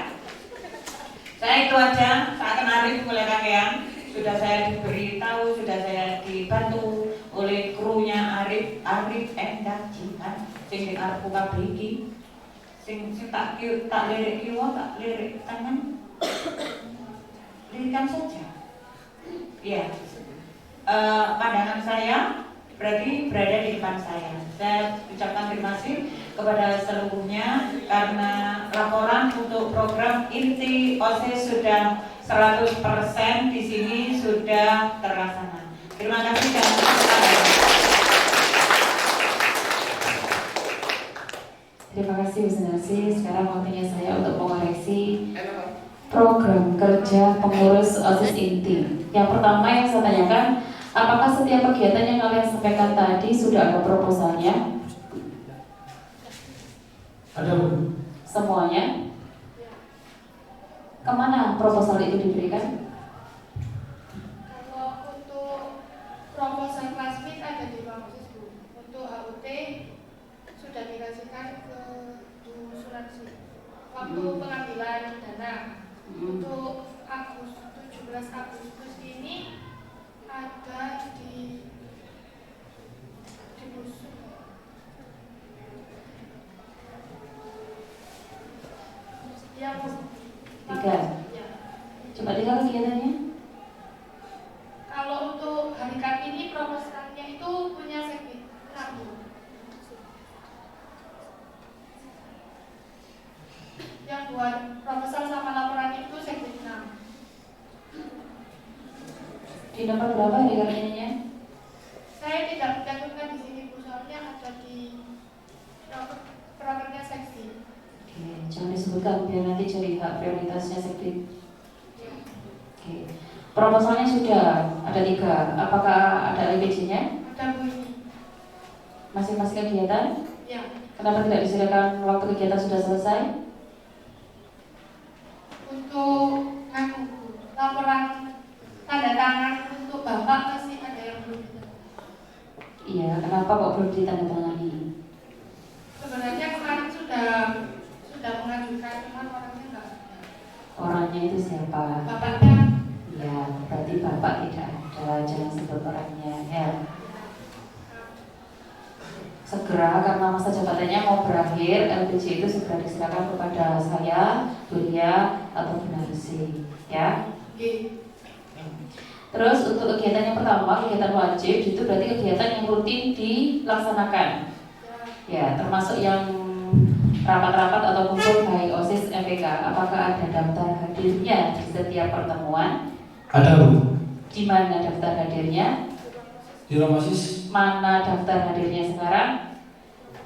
Saya itu aja. Saya kenalin mulai kakean. Sudah saya diberitahu, sudah saya dibantu oleh krunya Arif Endak Jihan. Sing arep buka briki. Sing tak lirik kiwa, tak lirik tangan. Lirikan saja. Iya. Pandangan saya berarti berada di depan saya. Saya ucapkan terima kasih kepada seluruhnya karena laporan untuk program inti OSIS sudah 100% di sini sudah terlaksana. Terima kasih dan Terima kasih Mas Narsi. Sekarang waktunya saya untuk mengoreksi program kerja pengurus OSIS inti. Yang pertama yang saya tanyakan, apakah setiap kegiatan yang kalian sampaikan tadi sudah ada proposalnya? Ada Bu. Semuanya? Kemana proposal itu diberikan? Kalau untuk proposal klasik ada di Bangkes Bu. Untuk HUT sudah dikasihkan ke Bu Sularsi. Waktu pengambilan dana untuk 17 Agustus ini Ada di busuk. Ya, Bu. 3. Ya. Coba lihat kegiatannya. Kalau untuk hari Kartini proposalnya itu punya Sekti 6, Bu. Yang buat proposal sama laporannya itu Sekti 6. Di nomor berapa hari Kartininya? Saya tidak mencantumkan di sini, Bu, soalnya ada di prokernya seksi. Oke, jangan disebutkan biar nanti jadi hak prioritasnya Sekti. Oke. Proposalnya sudah ada 3. Apakah ada LPG-nya? Ada bunyi. Masing-masing kegiatan? Ya, Kenapa tidak disediakan waktu kegiatan sudah selesai? untuk laporan tanda tangan untuk Bapak masih ada yang belum ditanda. Iya, kenapa kok belum ditandatangani? Sebenarnya kemarin sudah mengajukan, cuman orangnya nggak ada. Orangnya itu siapa? Bapaknya Ya, berarti Bapak tidak ada, jangan sebut orangnya ya. Segera karena masa jabatannya mau berakhir, LPG itu segera diserahkan kepada saya, Bulia atau Bu Narsi, ya. G. Terus untuk kegiatan yang pertama, kegiatan wajib itu berarti kegiatan yang rutin dilaksanakan. Ya, termasuk yang rapat-rapat atau kumpul baik OSIS MPK. Apakah ada daftar hadirnya di setiap pertemuan? Ada, Bu. Di mana daftar hadirnya? Di Romasis. Mana daftar hadirnya sekarang?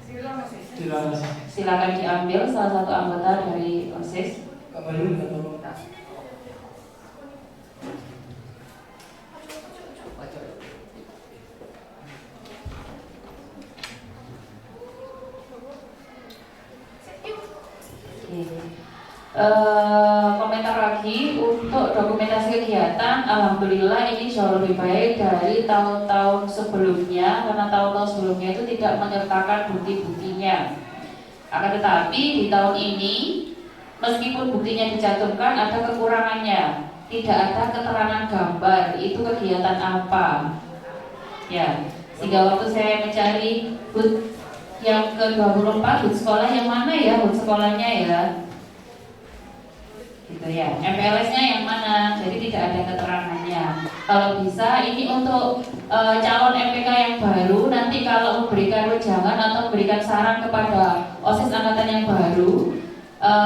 Di Romasis. Silakan diambil salah satu anggota dari OSIS. Kabarin atau komentar lagi untuk dokumentasi kegiatan. Alhamdulillah ini jauh lebih baik dari tahun-tahun sebelumnya, karena tahun-tahun sebelumnya itu tidak menyertakan bukti-buktinya. Akan tetapi di tahun ini meskipun buktinya dicantumkan ada kekurangannya, tidak ada keterangan gambar itu kegiatan apa. Ya, sehingga waktu saya mencari booth yang ke-24 booth sekolah yang mana ya, booth sekolahnya ya, gitu ya. MPLS-nya yang mana? Jadi tidak ada keterangannya. Kalau bisa ini untuk calon MPK yang baru, nanti kalau memberikan wejangan atau memberikan saran kepada OSIS angkatan yang baru,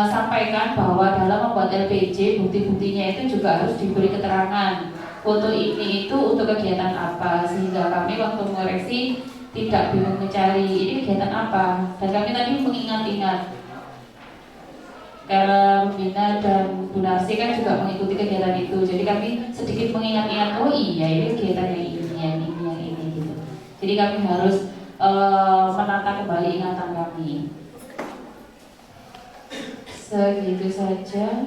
sampaikan bahwa dalam membuat LPJ bukti-buktinya itu juga harus diberi keterangan. Foto ini itu untuk kegiatan apa, sehingga kami waktu mengoreksi tidak bingung mencari ini kegiatan apa. Dan kami tadi mengingat-ingat karena Bina dan Bu Narsi kan juga mengikuti kegiatan itu, jadi kami sedikit mengingat-ingat, oh iya ini kegiatan yang ini, yang ini, yang ini gitu. Jadi kami harus menata kembali ingatan kami. Segitu saja.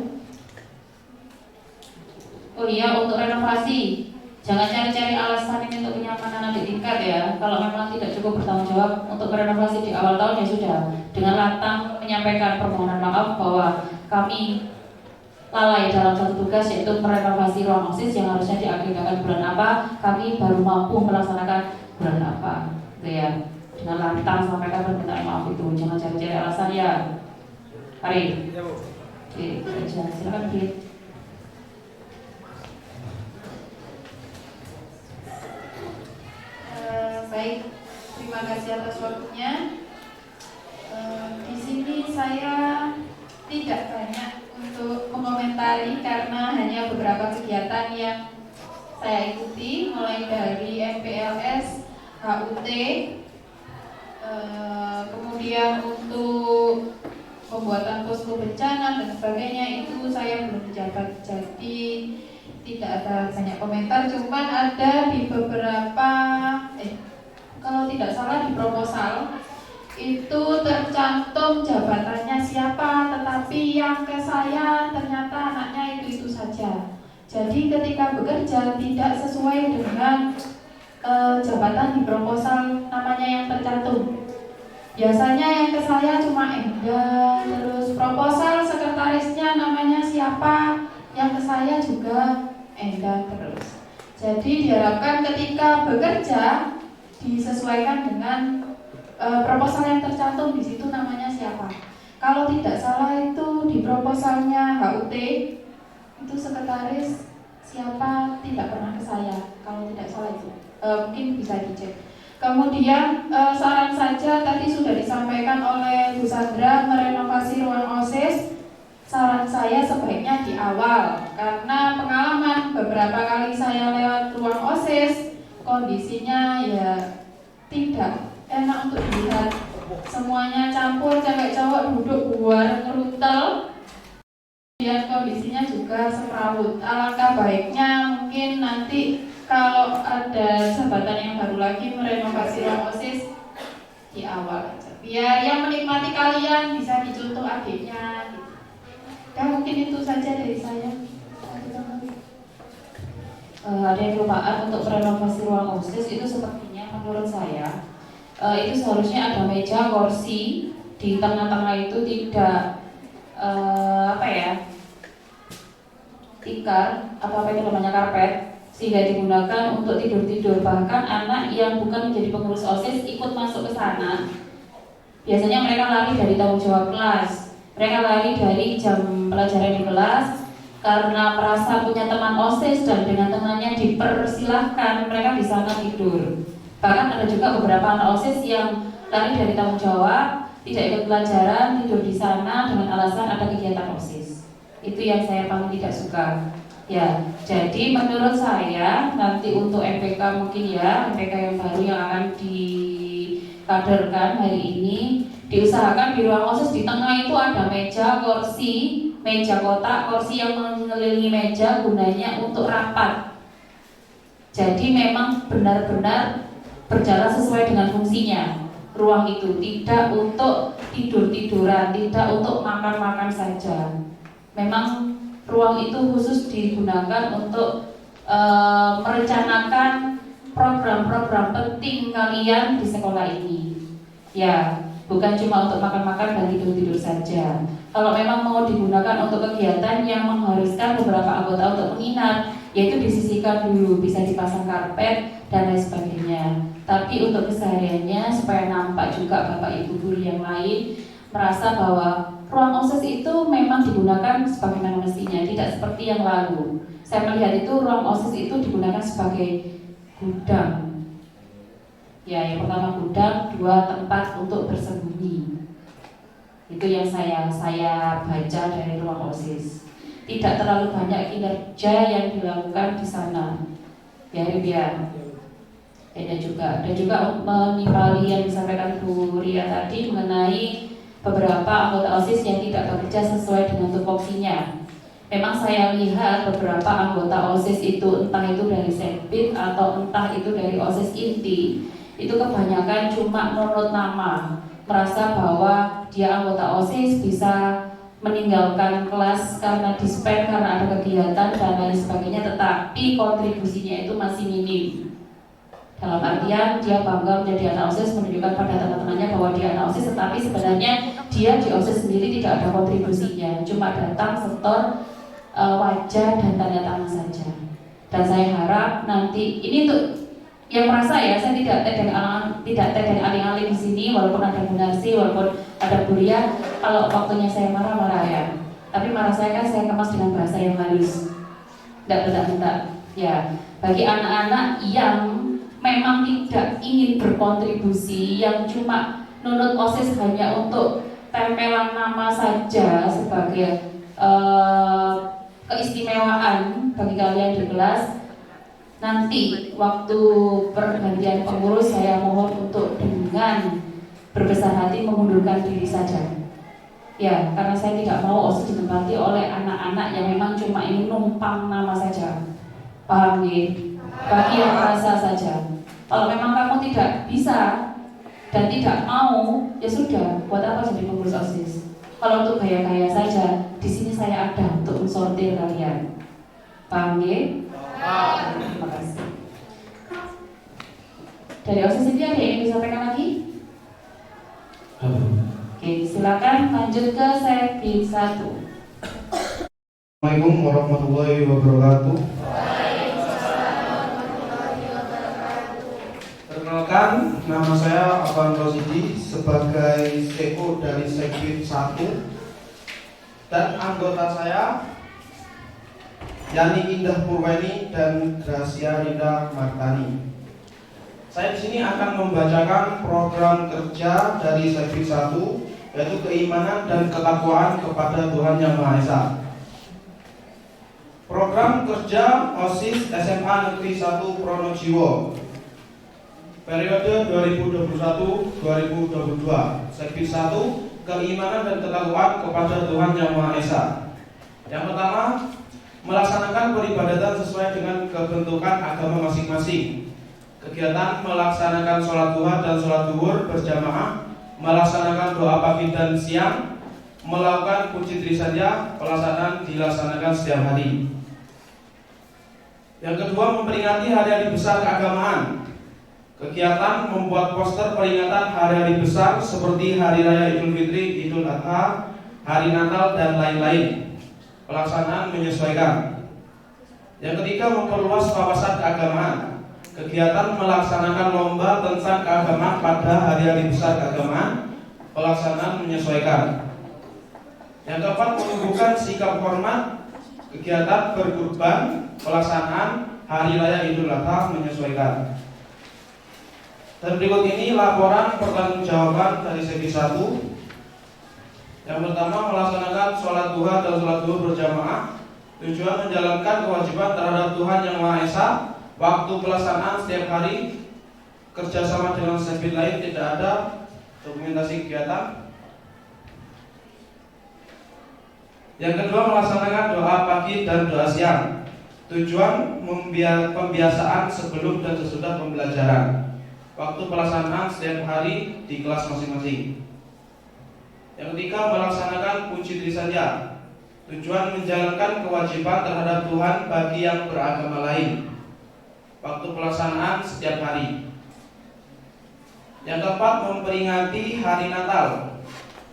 Oh iya, untuk renovasi jangan cari-cari alasan ini untuk kenyamanan adik tingkat ya. Kalau memang tidak cukup bertanggung jawab untuk merenovasi di awal tahun ya sudah, dengan lantang menyampaikan permohonan maaf bahwa kami lalai dalam satu tugas, yaitu merenovasi ruang OSIS yang harusnya diagendakan bulan apa, kami baru mampu melaksanakan bulan apa, gitu ya. Dengan lantang sampaikan permintaan maaf itu, jangan cari-cari alasan ya. Hari. Oke, silakan Brit. Baik, terima kasih atas waktunya. Di sini saya tidak banyak untuk mengomentari karena hanya beberapa kegiatan yang saya ikuti, mulai dari MPLS, HUT, kemudian untuk pembuatan posko bencana dan sebagainya itu saya belum menjabat, jadi tidak ada banyak komentar. Cuman ada di beberapa kalau tidak salah di proposal itu tercantum jabatannya siapa, tetapi yang ke saya ternyata anaknya itu saja. Jadi ketika bekerja tidak sesuai dengan jabatan di proposal namanya yang tercantum. Biasanya yang ke saya cuma Enda, terus proposal sekretarisnya namanya siapa, yang ke saya juga Enda terus. Jadi diharapkan ketika bekerja disesuaikan dengan proposal yang tercantum di situ namanya siapa. Kalau tidak salah itu di proposalnya HUT itu sekretaris siapa tidak pernah ke saya. Kalau tidak salah itu mungkin bisa dicek. Kemudian saran saja tadi sudah disampaikan oleh Bu Sandra merenovasi ruang OSIS. Saran saya sebaiknya di awal karena pengalaman beberapa kali saya lewat ruang OSIS kondisinya ya tidak enak untuk dilihat. Semuanya campur, cewek cowok duduk buar ngerutel. Kemudian kondisinya juga semrawut. Alangkah baiknya mungkin nanti kalau ada jabatan yang baru lagi merenovasi ruang OSIS di awal aja. Biar yang menikmati kalian bisa dicontoh adiknya gitu. Dan mungkin itu saja dari saya. Ada yang kelupaan untuk renovasi ruang OSIS itu sepertinya menurut saya itu seharusnya ada meja, kursi di tengah-tengah itu tidak tikar atau apa itu namanya karpet sehingga digunakan untuk tidur-tidur. Bahkan anak yang bukan menjadi pengurus OSIS ikut masuk ke sana. Biasanya mereka lari dari tanggung jawab kelas, mereka lari dari jam pelajaran di kelas karena merasa punya teman OSIS dan dengan temannya dipersilahkan mereka di sana tidur. Bahkan ada juga beberapa anak OSIS yang lari dari tanggung jawab, tidak ikut pelajaran, tidur di sana dengan alasan ada kegiatan OSIS. Itu yang saya paling tidak suka. Ya, jadi menurut saya nanti untuk MPK mungkin ya, MPK yang baru yang akan dikaderkan hari ini, diusahakan di ruang OSIS di tengah itu ada meja, kursi, meja kotak, kursi yang mengelilingi meja gunanya untuk rapat. Jadi memang benar-benar berjalan sesuai dengan fungsinya. Ruang itu tidak untuk tidur-tiduran, tidak untuk makan-makan saja. Memang ruang itu khusus digunakan untuk merencanakan program-program penting kalian di sekolah ini. Ya, bukan cuma untuk makan-makan dan tidur-tidur saja. Kalau memang mau digunakan untuk kegiatan yang mengharuskan beberapa anggota untuk menginap, yaitu disisihkan dulu, bisa dipasang karpet dan lain sebagainya. Tapi untuk kesehariannya supaya nampak juga Bapak Ibu guru yang lain merasa bahwa ruang OSIS itu memang digunakan sebagaimana mestinya, tidak seperti yang lalu. Saya melihat itu ruang OSIS itu digunakan sebagai gudang. Ya, yang pertama gudang, dua tempat untuk bersembunyi. Itu yang saya baca dari ruang OSIS. Tidak terlalu banyak kinerja yang dilakukan di sana. Ya, dan juga menimpali yang disampaikan Bu Ria tadi mengenai beberapa anggota OSIS yang tidak bekerja sesuai dengan tupoksinya. Memang saya lihat beberapa anggota OSIS itu entah itu dari Sekbid atau entah itu dari OSIS inti, itu kebanyakan cuma nurut nama, merasa bahwa dia anggota OSIS bisa meninggalkan kelas karena dispen, karena ada kegiatan dan lain sebagainya, tetapi kontribusinya itu masih minim. Dalam artian dia bangga menjadi anak OSIS, menunjukkan pada teman-temannya bahwa dia anak OSIS, tetapi sebenarnya dia di OSIS sendiri tidak ada kontribusinya, cuma datang setor wajah dan tanda tangan saja. Dan saya harap nanti ini untuk yang merasa ya, saya tidak tedeng aling-aling di sini, walaupun ada Bu Narsi, walaupun ada Bu Ria. Kalau waktunya saya marah ya, tapi marah saya kan saya kemas dengan bahasa yang halus, tidak bedak-bedak. Ya, bagi anak-anak yang memang tidak ingin berkontribusi, yang cuma nunut OSIS hanya untuk tempelan nama saja sebagai keistimewaan bagi kalian di kelas, nanti waktu pergantian pengurus saya mohon untuk dengan berbesar hati mengundurkan diri saja. Ya, karena saya tidak mau OSIS ditempati oleh anak-anak yang memang cuma ingin numpang nama saja. Paham ya? Bagi yang merasa saja. Kalau memang kamu tidak bisa dan tidak mau, ya sudah, buat apa jadi pengurus OSIS? Kalau untuk gaya-gaya saja, di sini saya ada untuk mensortir kalian. Paham ya? Terima kasih. Dari OSIS ini ada yang disampaikan lagi? Oke, silakan lanjut ke Sekbid 1. Assalamualaikum warahmatullahi wabarakatuh. Perkenalkan, nama saya Abang Rosidi sebagai CEO dari Sekbid 1 dan anggota saya Yani Indah Purweni dan Gracia Rinda Martani. Saya di sini akan membacakan program kerja dari Sekbid 1, yaitu keimanan dan ketakwaan kepada Tuhan Yang Maha Esa. Program kerja OSIS SMA Negeri 1 Pronojiwo periode 2021-2022. Sekbid 1, keimanan dan ketakwaan kepada Tuhan Yang Maha Esa. Yang pertama, melaksanakan peribadatan sesuai dengan kebentukan agama masing-masing. Kegiatan melaksanakan sholat duha dan sholat zuhur berjamaah, melaksanakan doa pagi dan siang, melakukan puji trisaja, pelaksanaan dilaksanakan setiap hari. Yang kedua, memperingati hari-hari besar keagamaan. Kegiatan membuat poster peringatan hari-hari besar seperti Hari Raya Idul Fitri, Idul Adha, Hari Natal, dan lain-lain. Pelaksanaan menyesuaikan. Yang ketiga, memperluas wawasan keagamaan. Kegiatan melaksanakan lomba tentang keagamaan pada hari-hari besar keagamaan. Pelaksanaan menyesuaikan. Yang keempat, menumbuhkan sikap hormat. Kegiatan berkurban. Pelaksanaan Hari Raya Idul Adha menyesuaikan. Dan berikut ini laporan pertanggungjawaban dari Sekbid 1. Yang pertama, melaksanakan sholat duha dan sholat zuhur berjamaah. Tujuan menjalankan kewajiban terhadap Tuhan Yang Maha Esa. Waktu pelaksanaan setiap hari. Kerjasama dengan Sekbid lain tidak ada. Dokumentasi kegiatan. Yang kedua, melaksanakan doa pagi dan doa siang. Tujuan pembiasaan sebelum dan sesudah pembelajaran. Waktu pelaksanaan setiap hari di kelas masing-masing. Yang ketiga, melaksanakan puji trisaja. Tujuan menjalankan kewajiban terhadap Tuhan bagi yang beragama lain. Waktu pelaksanaan setiap hari. Yang keempat, memperingati hari Natal.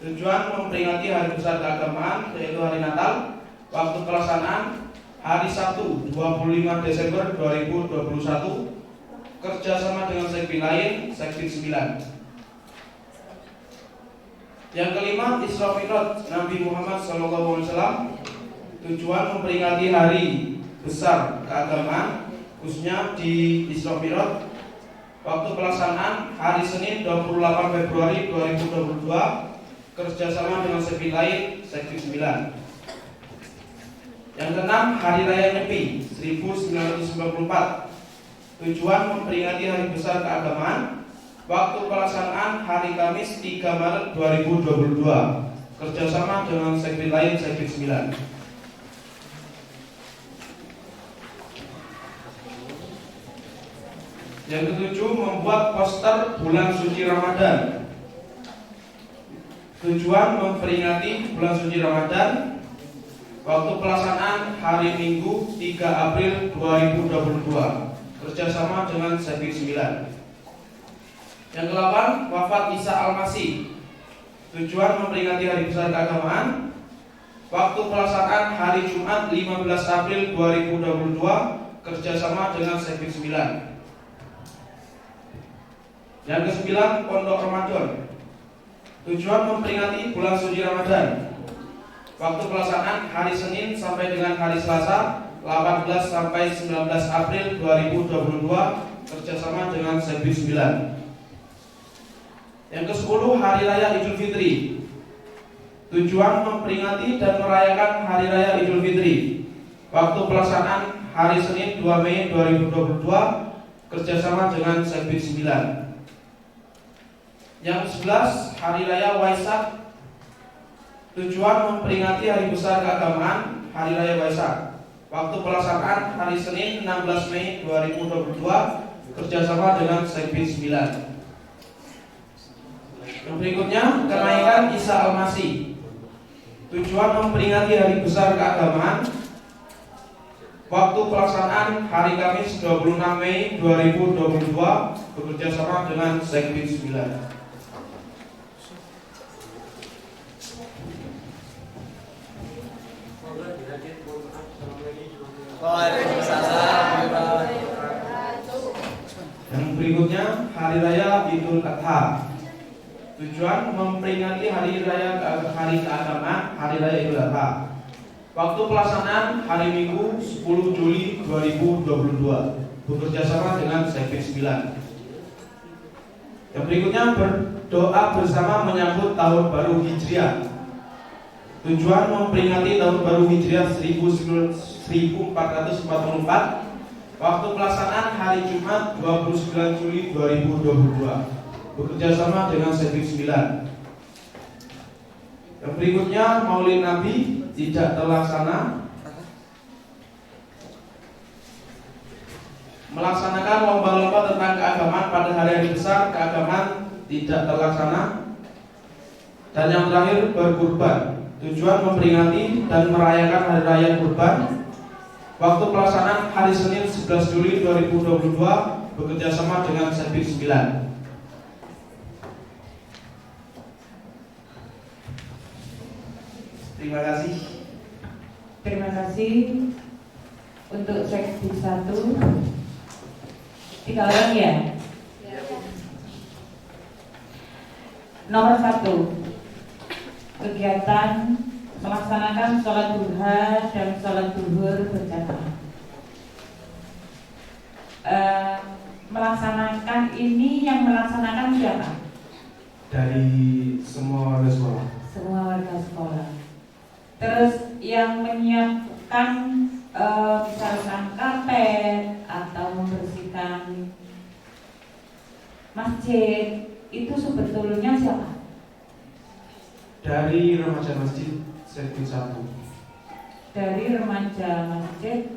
Tujuan memperingati hari besar keagamaan, yaitu hari Natal. Waktu pelaksanaan hari Sabtu 25 Desember 2021. Kerjasama dengan Sekbid lain, Sekbid 9. Yang kelima, Isra Mi'raj Nabi Muhammad SAW. Tujuan memperingati hari besar keagamaan, khususnya di Isra Mi'raj. Waktu pelaksanaan hari Senin 28 Februari 2022. Kerjasama dengan Sekbid lain, Sekbid 9. Yang keenam, Hari Raya Nyepi 1994. Tujuan memperingati hari besar keagamaan. Waktu pelaksanaan hari Kamis 3 Maret 2022. Kerjasama dengan Sekbid lain, Sekbid 9. Yang ketujuh, membuat poster bulan suci Ramadan. Tujuan memperingati bulan suci Ramadan. Waktu pelaksanaan hari Minggu 3 April 2022. Kerjasama dengan Sekbid 9. Yang ke-8, wafat Isa Al-Masih. Tujuan memperingati hari besar keagamaan. Waktu pelaksanaan hari Jumat 15 April 2022. Kerjasama dengan Sekbid 9. Yang ke-9, Pondok Ramadan. Tujuan memperingati bulan suci Ramadan. Waktu pelaksanaan hari Senin sampai dengan hari Selasa 18 sampai 19 April 2022. Kerjasama dengan Sekbid 9. Yang ke-10, Hari Raya Idul Fitri. Tujuan memperingati dan merayakan Hari Raya Idul Fitri. Waktu pelaksanaan hari Senin 2 Mei 2022. Kerjasama dengan Sekbid 9. Yang ke-11, Hari Raya Waisak. Tujuan memperingati hari besar keagamaan, Hari Raya Waisak. Waktu pelaksanaan hari Senin 16 Mei 2022. Kerjasama dengan Sekbid 9. Yang berikutnya, kenaikan Isa Al-Masih. Tujuan memperingati hari besar keagamaan. Waktu pelaksanaan hari Kamis 26 Mei 2022. Bekerjasama dengan Sekbid 9. Yang berikutnya, Hari Raya Idul Adha. Tujuan memperingati hari keagamaan Hari Raya Idul Adha. Waktu pelaksanaan hari Minggu 10 Juli 2022. Bekerjasama dengan Sevin 9. Yang berikutnya berdoa bersama menyambut Tahun Baru Hijriah. Tujuan memperingati Tahun Baru Hijriah 1444. Waktu pelaksanaan hari Jumat 29 Juli 2022. Bekerjasama dengan Sevin 9. Yang berikutnya Maulid Nabi tidak terlaksana. Melaksanakan lomba-lomba tentang keagamaan pada hari-hari besar keagamaan tidak terlaksana. Dan yang terakhir berkurban. Tujuan memperingati dan merayakan Hari Raya Kurban. Waktu pelaksanaan hari Senin 11 Juli 2022. Bekerjasama dengan Sevin 9. Terima kasih. Terima kasih untuk seksi 1. 3 orang ya? Nomor 1, kegiatan melaksanakan sholat duha dan sholat zuhur berjamaah. Melaksanakan ini yang melaksanakan siapa? Dari semua warga sekolah. Semua warga sekolah. Terus yang menyiapkan misalkan karpet atau membersihkan masjid itu sebetulnya siapa? Dari remaja masjid Sevin 1. Dari remaja masjid.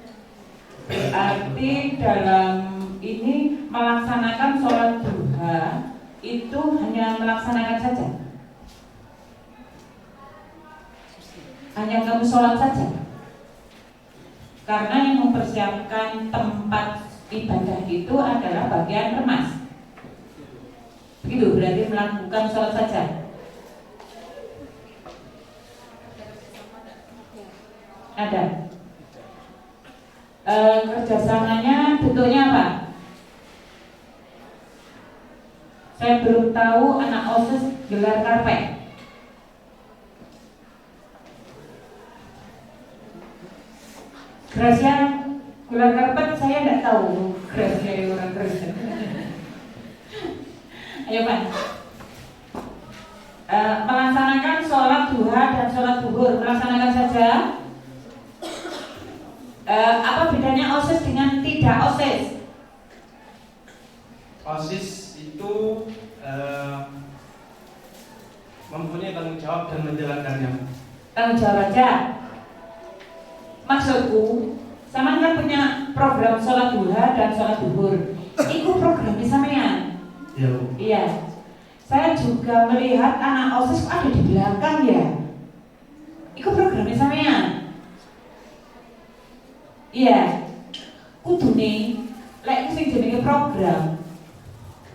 Berarti dalam ini melaksanakan sholat duha itu hanya melaksanakan saja. Hanya kamu sholat saja. Karena yang mempersiapkan tempat ibadah itu adalah bagian remas. Begitu, berarti melakukan sholat saja. Ada. Kerjasamanya bentuknya apa? Saya belum tahu anak OSIS gelar karpet. Gracia gelar karpet saya tidak tahu. Gracia dari orang Kristen. Ayo Pak. Melaksanakan sholat duha dan sholat zuhur, melaksanakan saja. Apa bedanya OSIS dengan tidak OSIS? OSIS itu mempunyai tanggung jawab dan menjalankannya. Tanggung jawab aja. Maksudku, sama kan punya program sholat duha dan sholat zuhur. Itu programnya sampean. Ya. Iya. Saya juga melihat anak OSIS ada di belakang ya. Itu programnya sampean. Iya. Kudune lek sing jenenge program.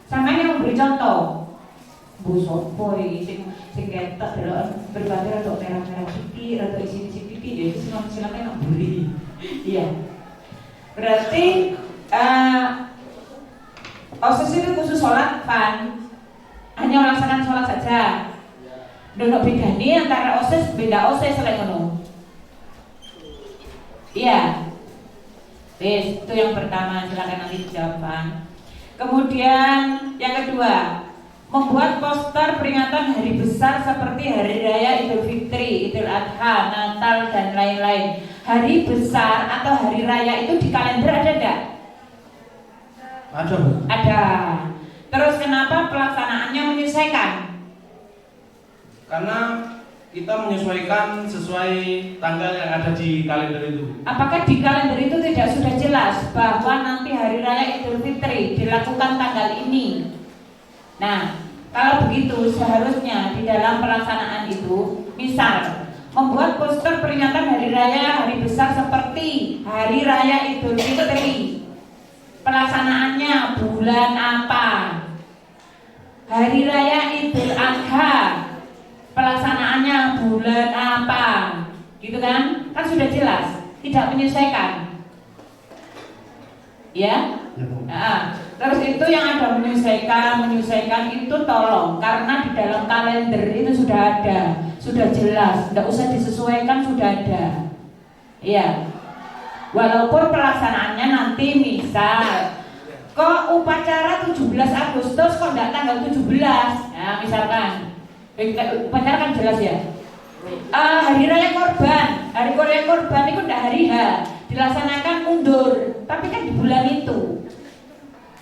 Sampeyan yang memberi contoh. Bu sopo iki sing ketok delok berbagai rada merah-merah sithik, rada isi sithik ya itu silakan beli. Iya. Berarti OSIS itu khusus sholat pan. Hanya melaksanakan sholat saja. Ndak beda nih antara OSIS beda OSIS lek ngono. Iya. Wes, itu yang pertama, silakan nanti dijawabkan. Kemudian yang kedua, membuat poster peringatan hari besar seperti Hari Raya Idul Fitri, Idul Adha, Natal dan lain-lain. Hari besar atau hari raya itu di kalender ada enggak? Ada, Bu. Ada. Terus kenapa pelaksanaannya menyesuaikan? Karena kita menyesuaikan sesuai tanggal yang ada di kalender itu. Apakah di kalender itu tidak sudah jelas bahwa nanti Hari Raya Idul Fitri dilakukan tanggal ini? Nah, kalau begitu seharusnya di dalam pelaksanaan itu, misal membuat poster peringatan Hari Raya Hari Besar seperti Hari Raya Idul Fitri. Pelaksanaannya bulan apa? Hari Raya Idul Adha. Pelaksanaannya bulan apa? Gitu kan? Kan sudah jelas, tidak menyesuaikan. Ya? Ya, Bu. Nah, Terus itu yang ada menyelesaikan itu tolong, karena di dalam kalender itu sudah ada, sudah jelas, tidak usah disesuaikan, sudah ada. Iya. Walaupun pelaksanaannya nanti misal kok upacara 17 Agustus kok tidak tanggal 17. Nah, misalkan upacara kan jelas ya. Hari raya korban itu tidak hari H, dilaksanakan mundur, tapi kan di bulan itu.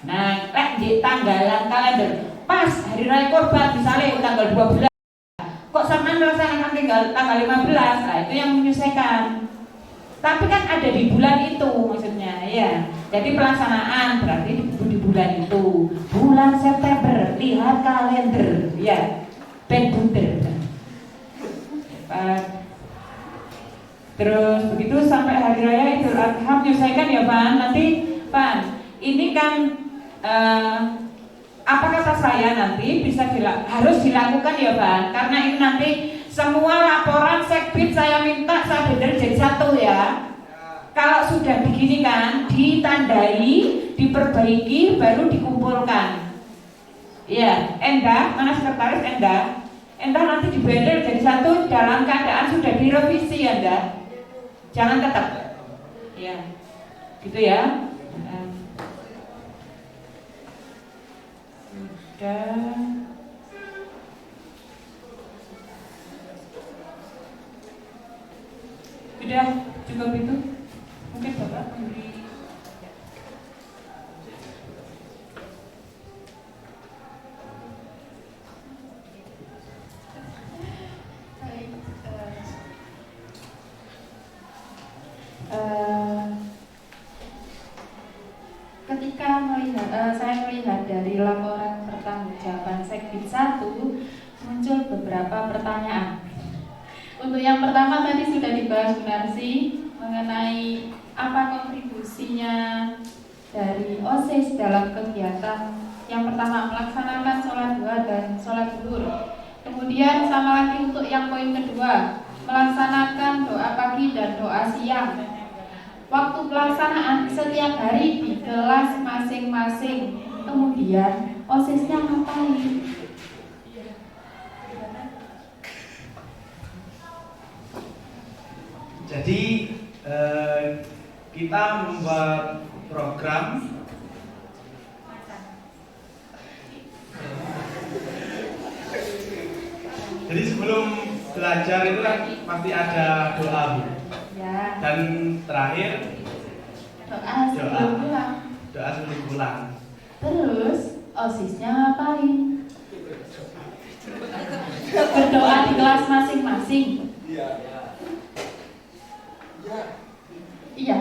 Nah, di tanggalan kalender pas hari raya korban misalnya tanggal 12, kok sama melaksanakan tanggal 15, nah itu yang menyelesaikan. Tapi kan ada di bulan itu maksudnya ya. Jadi pelaksanaan berarti di bulan itu. Bulan September, lihat kalender ya. Ben bunder. Terus begitu sampai hari raya Idul Adha menyelesaikan ya Pan. Nanti Pan, ini kan apa kata saya nanti bisa harus dilakukan ya Pan. Karena ini nanti semua laporan sekbid saya minta saya benar jadi satu ya. Kalau sudah begini kan, ditandai, diperbaiki, baru dikumpulkan. Iya, Endah, mana sekretaris Endah? Endah nanti dibendel jadi satu dalam keadaan sudah direvisi ya Endah. Jangan tetap. Iya, gitu ya. Sudah. Sudah cukup itu. Mungkin Bapak memberi. Ketika saya melihat dari laporan pertanggungjawaban Sekbid 1 muncul beberapa pertanyaan. Untuk yang pertama tadi sudah dibahas Gunarsi mengenai apa kontribusinya dari OSIS dalam kegiatan yang pertama melaksanakan sholat duha dan sholat zuhur. Kemudian sama lagi untuk yang poin kedua melaksanakan doa pagi dan doa siang. Waktu pelaksanaan setiap hari di kelas masing-masing. Kemudian OSIS-nya ngapain? Jadi kita membuat program. Jadi sebelum belajar itu kan pasti ada doa, Bu. Ya. Dan terakhir Doa sebelum pulang. Doa sebelum pulang. Terus OSIS-nya ngapain? Berdoa di kelas masing-masing. Iya.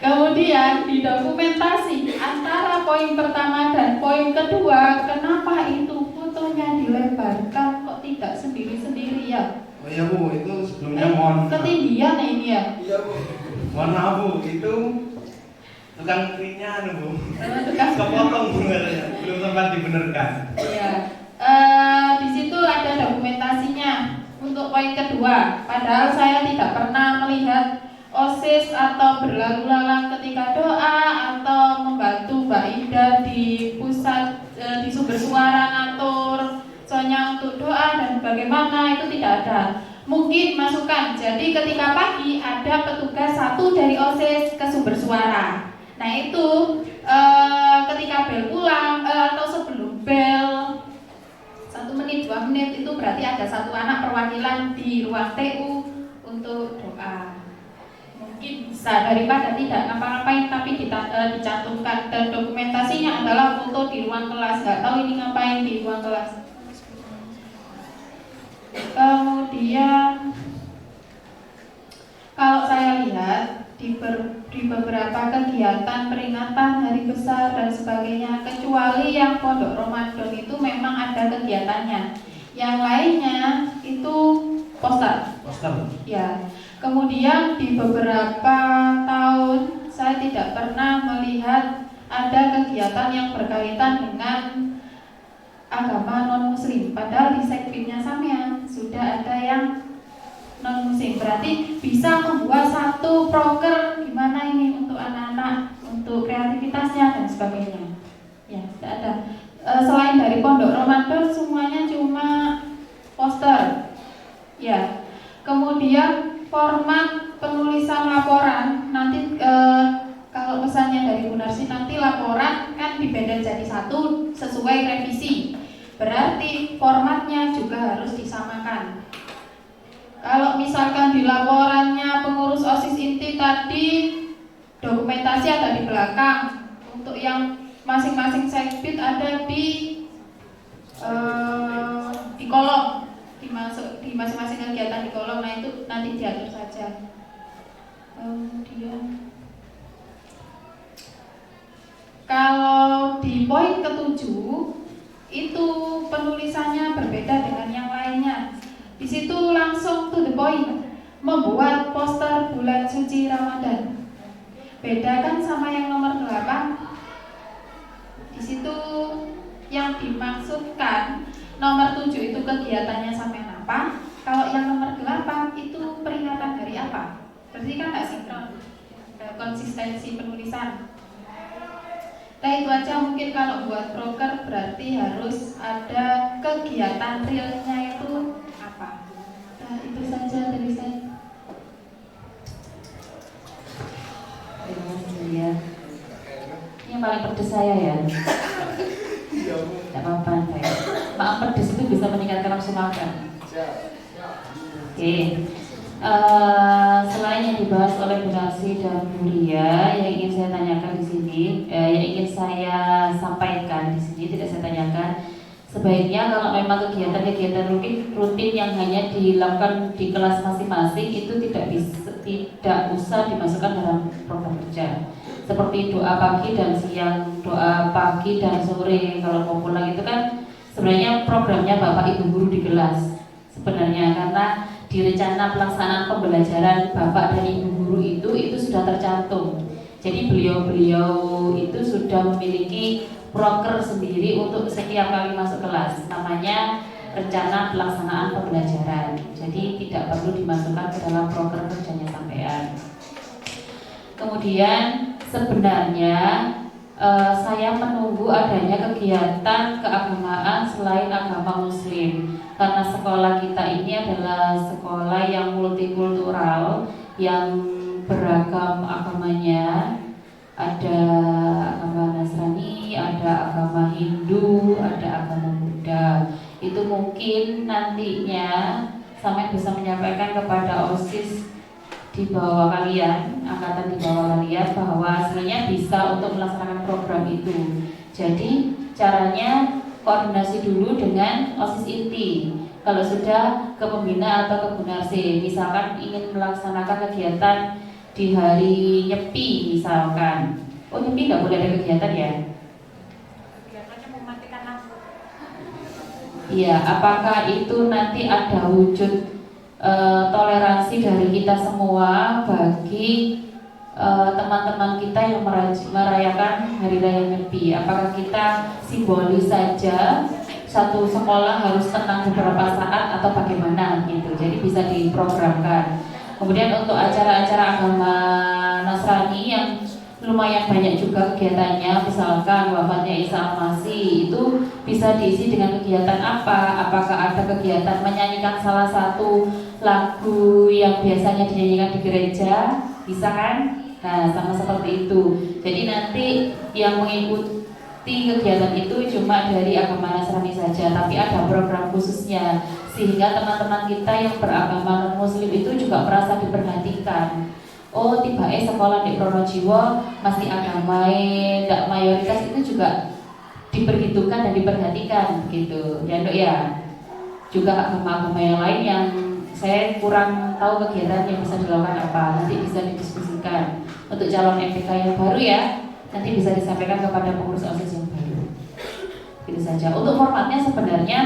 Kemudian didokumentasi antara poin pertama dan poin kedua, kenapa itu fotonya dilebarkan kok tidak sendiri-sendiri ya? Oh iya Bu, itu sebelumnya mohon ketinggian ini ya? Iya Bu. Mohon maaf Bu, itu tukang printnya Bu. Kepotong Bu, belum sempat dibenarkan. Iya. Di situ ada dokumentasinya untuk poin kedua. Padahal saya tidak pernah melihat OSIS atau berlalu lalang ketika doa atau membantu Mbak Ida di pusat di sumber suara ngatur soalnya untuk doa dan bagaimana itu tidak ada. Mungkin masukan. Jadi ketika pagi ada petugas satu dari OSIS ke sumber suara. Nah itu ketika bel pulang atau sebelum bel 1 menit 2 menit itu berarti ada satu anak perwakilan di ruang TU untuk doa. Mungkin bisa daripada tidak ngapa-ngapain tapi dicantumkan dan dokumentasinya adalah foto di ruang kelas. Nggak tahu ini ngapain di ruang kelas. Kemudian kalau saya lihat di beberapa kegiatan peringatan hari besar dan sebagainya, kecuali yang Pondok Ramadan itu memang ada kegiatannya. Yang lainnya itu poster. Ya. Kemudian di beberapa tahun saya tidak pernah melihat ada kegiatan yang berkaitan dengan agama non-muslim. Padahal di sekbidnya sampean sudah ada yang non-muslim. Berarti bisa membuat satu proker gimana ini untuk anak-anak untuk kreativitasnya dan sebagainya. Ya, tidak ada. Selain dari Pondok Ramadan semuanya cuma poster. Ya. Kemudian format penulisan laporan nanti kalau pesannya dari Bu Narsi nanti laporan kan dibeda jadi satu sesuai revisi. Berarti formatnya juga harus disamakan. Kalau misalkan di laporannya pengurus OSIS inti tadi dokumentasi ada di belakang, untuk yang masing-masing sekbid ada di kolom, di masing-masing kegiatan di kolom. Nah itu nanti diatur saja. Kemudian kalau di poin ke-7 itu penulisannya berbeda dengan yang lainnya. Di situ langsung to the point, membuat poster bulan suci Ramadan. Beda kan sama yang nomor 8. Di situ yang dimaksudkan nomor 7 itu kegiatannya sampai apa? Kalau yang nomor 8 itu peringatan hari apa? Berarti kan nggak sinkron, konsistensi penulisan. Nah itu aja, mungkin kalau buat broker berarti harus ada kegiatan realnya itu apa. Nah itu saja dari saya. Terima kasih ya. Ini yang paling pedes saya ya. Tidak apa-apa saya. Maaf, pedes itu bisa meningkatkan nafsu makan. Oke. Selain yang dibahas oleh Bu Narsi dan Bu Lia, yang ingin saya tanyakan di sini, yang ingin saya sampaikan di sini, tidak saya tanyakan. Sebaiknya kalau memang kegiatan-kegiatan rutin yang hanya dilakukan di kelas masing-masing itu tidak usah dimasukkan dalam program kerja. Seperti doa pagi dan siang, doa pagi dan sore kalau mau pulang itu kan sebenarnya programnya Bapak Ibu guru di kelas. Sebenarnya karena di rencana pelaksanaan pembelajaran Bapak dan Ibu guru itu sudah tercantum. Jadi beliau-beliau itu sudah memiliki proker sendiri untuk setiap kali masuk kelas. Namanya rencana pelaksanaan pembelajaran. Jadi tidak perlu dimasukkan ke dalam proker kerjanya sampean. Kemudian sebenarnya saya menunggu adanya kegiatan keagamaan selain agama Muslim, karena sekolah kita ini adalah sekolah yang multikultural, yang beragam agamanya. Ada agama Nasrani, ada agama Hindu, ada agama Buddha. Itu mungkin nantinya sampai bisa menyampaikan kepada OSIS di bawah kalian, angkatan di bawah kalian, bahwa sebenarnya bisa untuk melaksanakan program itu. Jadi caranya koordinasi dulu dengan OSIS inti. Kalau sudah ke pembina atau ke Bu Narsi, misalkan ingin melaksanakan kegiatan di hari Nyepi misalkan. Oh Nyepi nggak boleh ada kegiatan ya? Kegiatannya mematikan lampu. Iya, apakah itu nanti ada wujud toleransi dari kita semua bagi teman-teman kita yang merayakan Hari Raya Nyepi? Apakah kita simbolis saja satu sekolah harus tenang beberapa saat atau bagaimana gitu? Jadi bisa diprogramkan. Kemudian untuk acara-acara agama Nasrani yang lumayan banyak juga kegiatannya, misalkan wafatnya Isa Al-Masih, itu bisa diisi dengan kegiatan apa? Apakah ada kegiatan menyanyikan salah satu lagu yang biasanya dinyanyikan di gereja? Bisa kan? Nah, sama seperti itu. Jadi nanti yang mengikuti kegiatan itu cuma dari agama Nasrani saja, tapi ada program khususnya, sehingga teman-teman kita yang beragama non-muslim itu juga merasa diperhatikan. Oh, tiba-tiba sekolah di Pronojiwo masih agama tidak mayoritas, itu juga diperhitungkan dan diperhatikan gitu ya Dok ya. Juga agama-agama yang lain yang saya kurang tahu kegiatan yang bisa dilakukan apa, nanti bisa didiskusikan. Untuk calon MPK yang baru ya, nanti bisa disampaikan kepada pengurus OSIS yang baru. Gitu saja. Untuk formatnya sebenarnya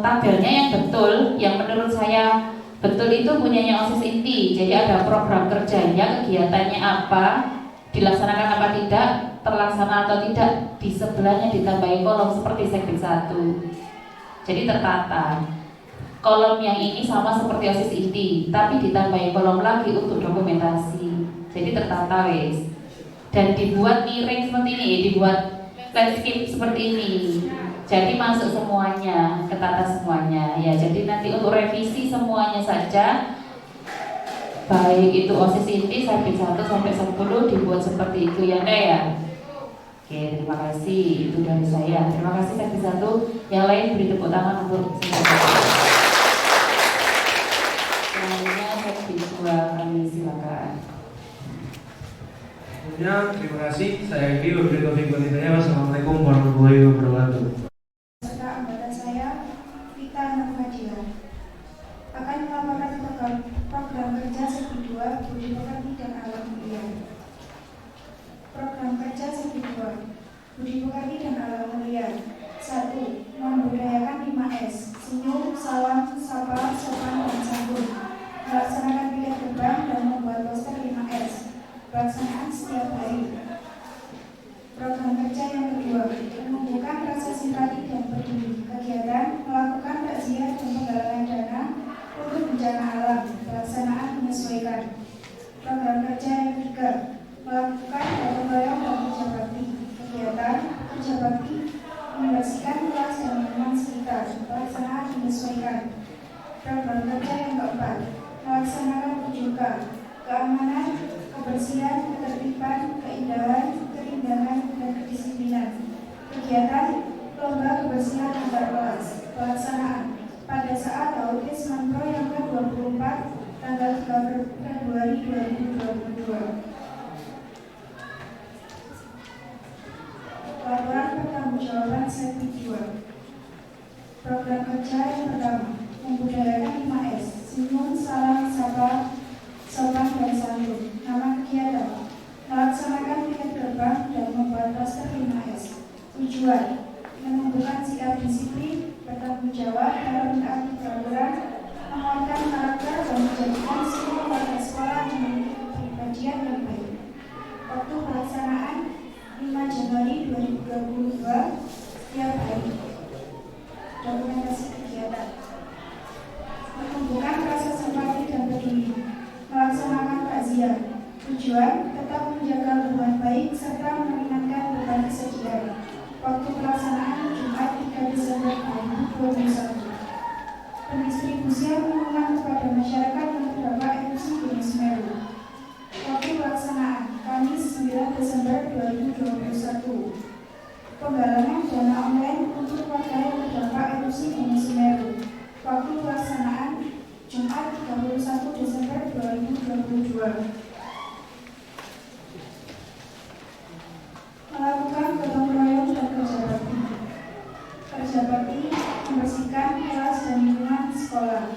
tabelnya yang betul, yang menurut saya betul itu punyanya OSIS inti. Jadi ada program kerjanya, kegiatannya apa, dilaksanakan apa tidak, terlaksana atau tidak, di sebelahnya ditambahi kolom seperti Sekbid 1. Jadi tertata. Kolom yang ini sama seperti OSIS inti, tapi ditambahi kolom lagi untuk dokumentasi. jadi tertata wis. Dan dibuat miring seperti ini, dibuat landscape seperti ini. Jadi masuk semuanya, ketata semuanya. Ya, jadi nanti untuk revisi semuanya saja. Baik itu OSIS inti sampai 1 sampai 10 dibuat seperti itu ya, Nda ya. Oke, terima kasih. Itu dari saya. Terima kasih sampai 1. Yang lain beri tepuk tangan untuk selanjutnya sampai 2 kami silakan. Terima kasih. Saya Egi, wabillahi taufiq wal hidayah. Wassalamualaikum warahmatullahi wabarakatuh. Serta anggota saya, Vita Nurfadilah, akan melaporkan program kerja segi 2 Budi Pekerti dan Alam Mulia. Program kerja segi 2 Budi Pekerti dan Alam Mulia. 1. Membudayakan 5S: senyum, salam, sapa, sopan, dan santun. Melaksanakan piket gerbang dan membuat poster 5S. Pelaksanaan setiap hari. Program kerja yang kedua, menumbuhkan rasa simpati dan peduli. Kegiatan melakukan takziah dan penggalangan dana untuk bencana alam. Pelaksanaan menyesuaikan. Program kerja yang ketiga, melakukan gotong royong dan kerja bakti. Kegiatan kerja bakti membersihkan kelas dan lingkungan sekitar. Pelaksanaan menyesuaikan. Program kerja yang keempat, melaksanakan 7K: keamanan, kebersihan, ketertiban, keindahan, keindahan, dan kedisiplinan. Kegiatan lomba kebersihan antar kelas. Pelaksanaan pada saat HUT Semanpro yang ke-24 tanggal 3 Februari 2022. Laporan pertanggungjawaban sesi 2. Program kerja yang pertama, membudayakan 5S: senyum, salam, sapa, sopan, dan santun. Nama kegiatan, melaksanakan piket gerbang dan membuat poster 5S. Tujuan, menumbuhkan sikap disiplin, bertanggung jawab dalam mentaati peraturan, menguatkan karakter dan menjadikan semua warga sekolah memiliki kepribadian yang baik. Waktu pelaksanaan 5 Januari 2022 setiap hari. Dokumentasi kegiatan, menumbuhkan rasa simpati dan peduli, melaksanakan takziah. Tujuan, tetap menjaga hubungan baik serta meringankan beban kesedihan. Waktu pelaksanaan Jumat 3 Desember 2021. Pendistribusian pengumuman kepada masyarakat yang terdampak erupsi Gunung Semeru. Waktu pelaksanaan Kamis 9 Desember 2021. Penggalangan dana online untuk warga yang terdampak erupsi Gunung Semeru. Waktu pelaksanaan Jumat 31 Desember 2022. Melakukan gotong royong dan kerja bakti. Kerja bakti membersihkan kelas dan lingkungan sekolah,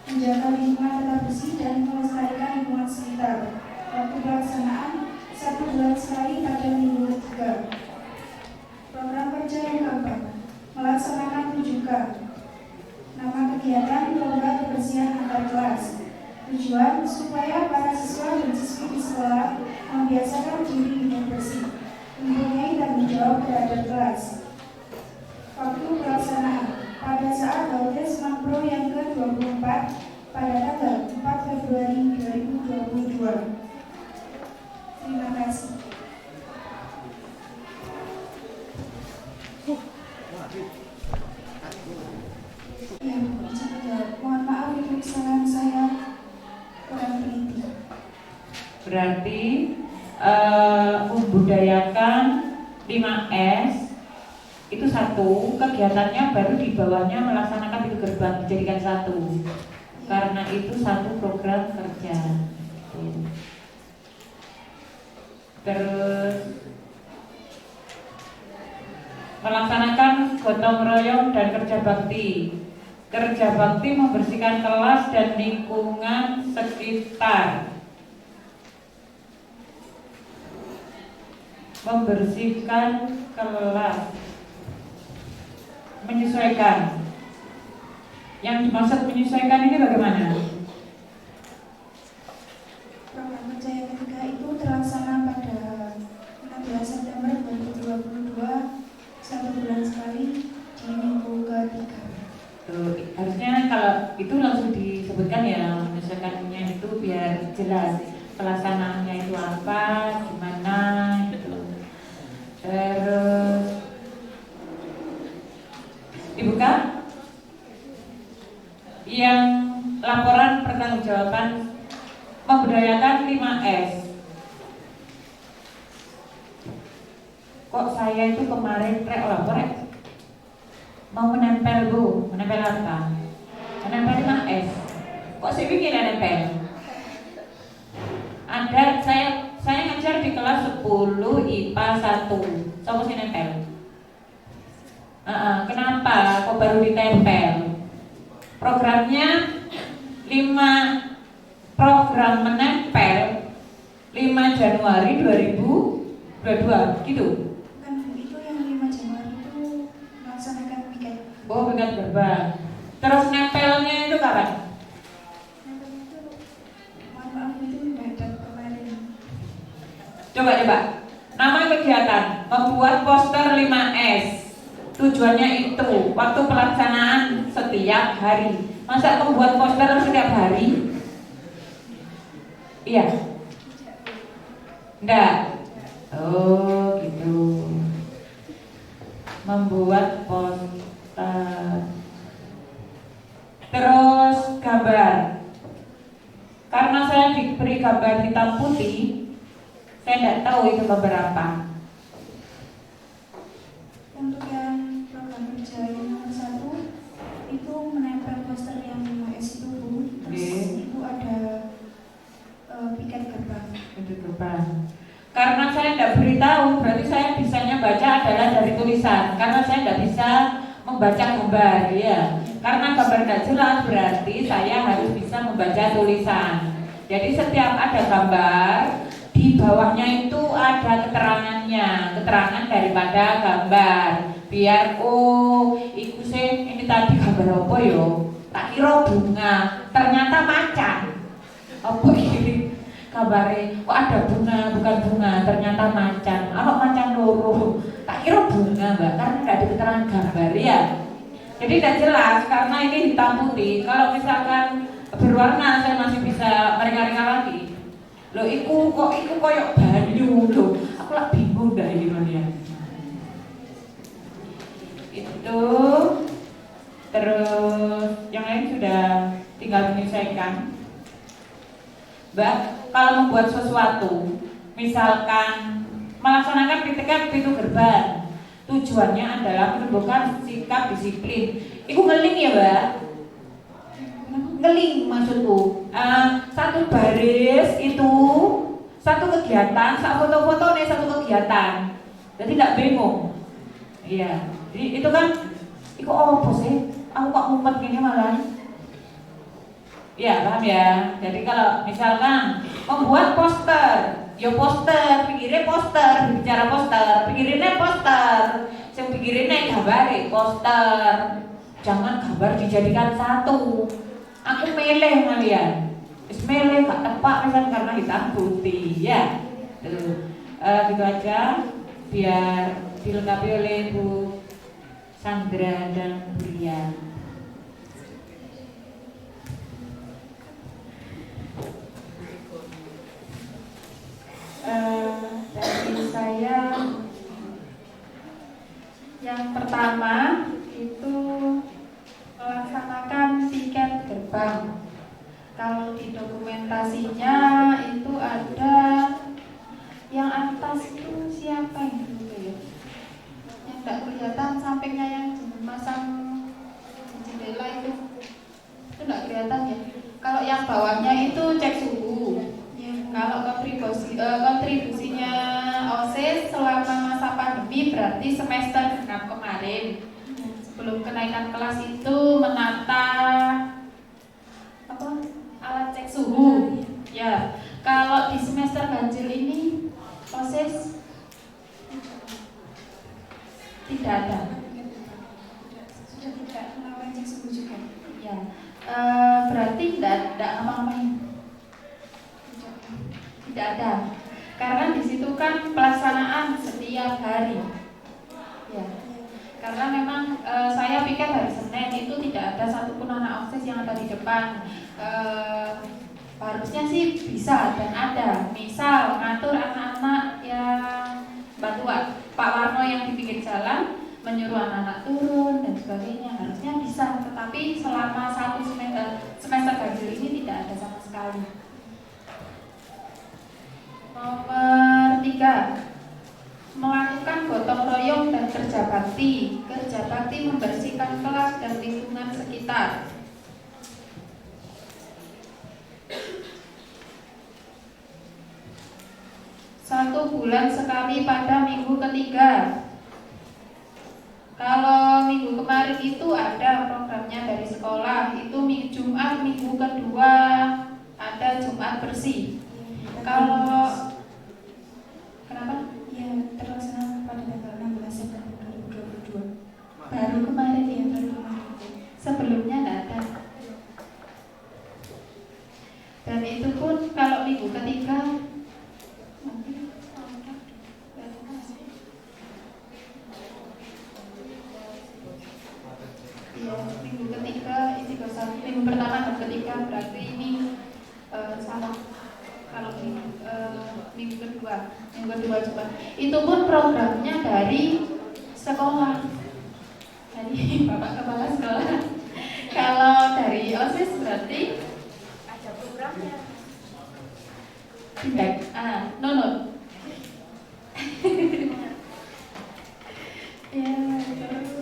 menjaga lingkungan tetap bersih dan melestarikan lingkungan sekitar. Waktu pelaksanaan 1 bulan sekali pada minggu ketiga. Program kerja yang keempat, melaksanakan 7K. Nama kegiatan lomba kebersihan antar kelas. Tujuan supaya para siswa dan siswi di sekolah membiasakan diri hidup bersih, mempunyai tanggung jawab terhadap kelas. Waktu pelaksanaan pada saat HUT Semanpro yang ke-24 pada tanggal 4 Februari 2022. Terima kasih. Ya, mohon maaf itu kesalahan saya kurang teliti. Berarti membudayakan 5S itu 1, kegiatannya baru di bawahnya melaksanakan pintu gerbang dijadikan 1 karena itu 1 program kerja. Terus melaksanakan gotong royong dan kerja bakti. Kerja bakti membersihkan kelas dan lingkungan sekitar. Membersihkan kelas, menyesuaikan. Yang dimaksud menyesuaikan ini bagaimana? Program kerja yang ketiga itu terlaksana pada 16 September 2022, 1 bulan sekali di minggu ketiga. Harusnya kalau itu langsung disebutkan ya, menyesuaikannya itu biar jelas pelaksanaannya itu Dibuka. Yang laporan pertanggungjawaban membudayakan 5S. Kok saya itu kemarin lapor mau menempel Bu, menempel apa? Menempel 5S. Kok sih bikin nempel? Ada saya ngajar di kelas 10 IPA 1. Coba sih nempel. Kenapa kok baru ditempel? Programnya 5 program menempel 5 Januari 2022 gitu. Kan itu yang 5 Januari itu melaksanakan piket. Oh, piket gerbang. Terus nempelnya itu kapan? Nempel itu maaf itu mendadak kemarin. Coba. Nama kegiatan membuat poster 5S. Tujuannya itu waktu pelaksanaan setiap hari. Masa membuat poster setiap hari? Iya. Enggak. Oh, gitu. Membuat poster. Terus gambar. Karena saya diberi gambar hitam putih, saya tidak tahu itu gambar apa. Untuk yang program kerja yang nomor 1 itu menempel poster yang 5S itu Bu. Terus itu ada piket gerbang. Piket gerbang. Karena saya tidak beritahu, berarti saya bisanya baca adalah dari tulisan. Karena saya tidak bisa membaca gambar, ya. Karena gambar tidak jelas, berarti saya harus bisa membaca tulisan. Jadi setiap ada gambar, di bawahnya itu ada keterangannya, keterangan daripada gambar. Biar iku sih ini tadi gambar apa yo? Tak kira bunga, ternyata macan. Apa ini? Kabare kok ada bunga, bukan bunga, ternyata macan. Macan loro. Tak kira bunga, Mbak, karena nggak ada keterangan gambar ya. Jadi tidak jelas karena ini hitam putih. Kalau misalkan berwarna saya masih bisa mereka-reka lagi. Loh, iku koyok banyu loh. Aku lah bingung dah ini ya. Itu terus yang lain sudah tinggal menyelesaikan. Mbak, kalau membuat sesuatu, misalkan melaksanakan PTK pintu gerbang, tujuannya adalah menumbuhkan sikap disiplin. Iku ngeling ya, Mbak? Ngeling maksudku. Satu baris itu satu kegiatan, satu foto-foto nih satu kegiatan. Jadi tidak bingung. Iya. Jadi itu kan, iku apa sih? Aku kok ngumpet gini malah. Ya, paham ya. Jadi kalau misalkan membuat poster, ya poster, pikirin poster, bicara poster, pikirinnya poster, yang pikirinnya gambar poster. Jangan gambar dijadikan satu. Aku milih kalian. Milih gak tepat misalkan karena hitam putih ya. Gitu aja biar dilengkapi oleh Bu Sandra dan Bu Ria. Dari saya yang pertama itu melaksanakan piket gerbang. Kalau di dokumentasinya itu ada yang atas itu siapa itu ya? Yang tidak kelihatan sampingnya yang masang jendela itu tidak kelihatan ya. Kalau yang bawahnya itu cek suhu. Kalau kontribusinya OSIS selama masa pandemi berarti semester genap kemarin. Sebelum kenaikan kelas itu menata alat cek suhu. Ya, kalau di semester ganjil ini OSIS tidak ada. Sudah tidak melakukan cek suhu juga. Ya, berarti tidak ngapa-ngapain. Tidak ada, karena di situ kan pelaksanaan setiap hari. Ya, karena memang saya pikir hari Senin itu tidak ada satupun anak OSIS yang ada di depan. Harusnya sih bisa dan ada. Misal ngatur anak-anak yang bantuan Pak Warno yang di pinggir jalan, menyuruh anak-anak turun dan sebagainya. Harusnya bisa, tetapi selama satu semester ganjil ini tidak ada sama sekali. Nomor 3, melakukan gotong royong dan kerja bakti. Kerja bakti membersihkan kelas dan lingkungan sekitar. Satu bulan sekali pada minggu ketiga. Kalau minggu kemarin itu ada programnya dari sekolah, itu Jumat minggu kedua ada Jumat bersih. Kalau kenapa? Ya, terlaksana pada tanggal 16 September 2022. Baru kemarin ya, Baru kemarin. sebelumnya tidak ada. Dan itu pun kalau minggu ketiga ya, minggu ketiga ini minggu pertama dan ketiga berarti ini salah. Kalau minggu kedua coba. Itu pun programnya dari sekolah, dari Bapak Kepala Sekolah. Kalau dari OSIS berarti Ada programnya. tidak. No. Ya, terus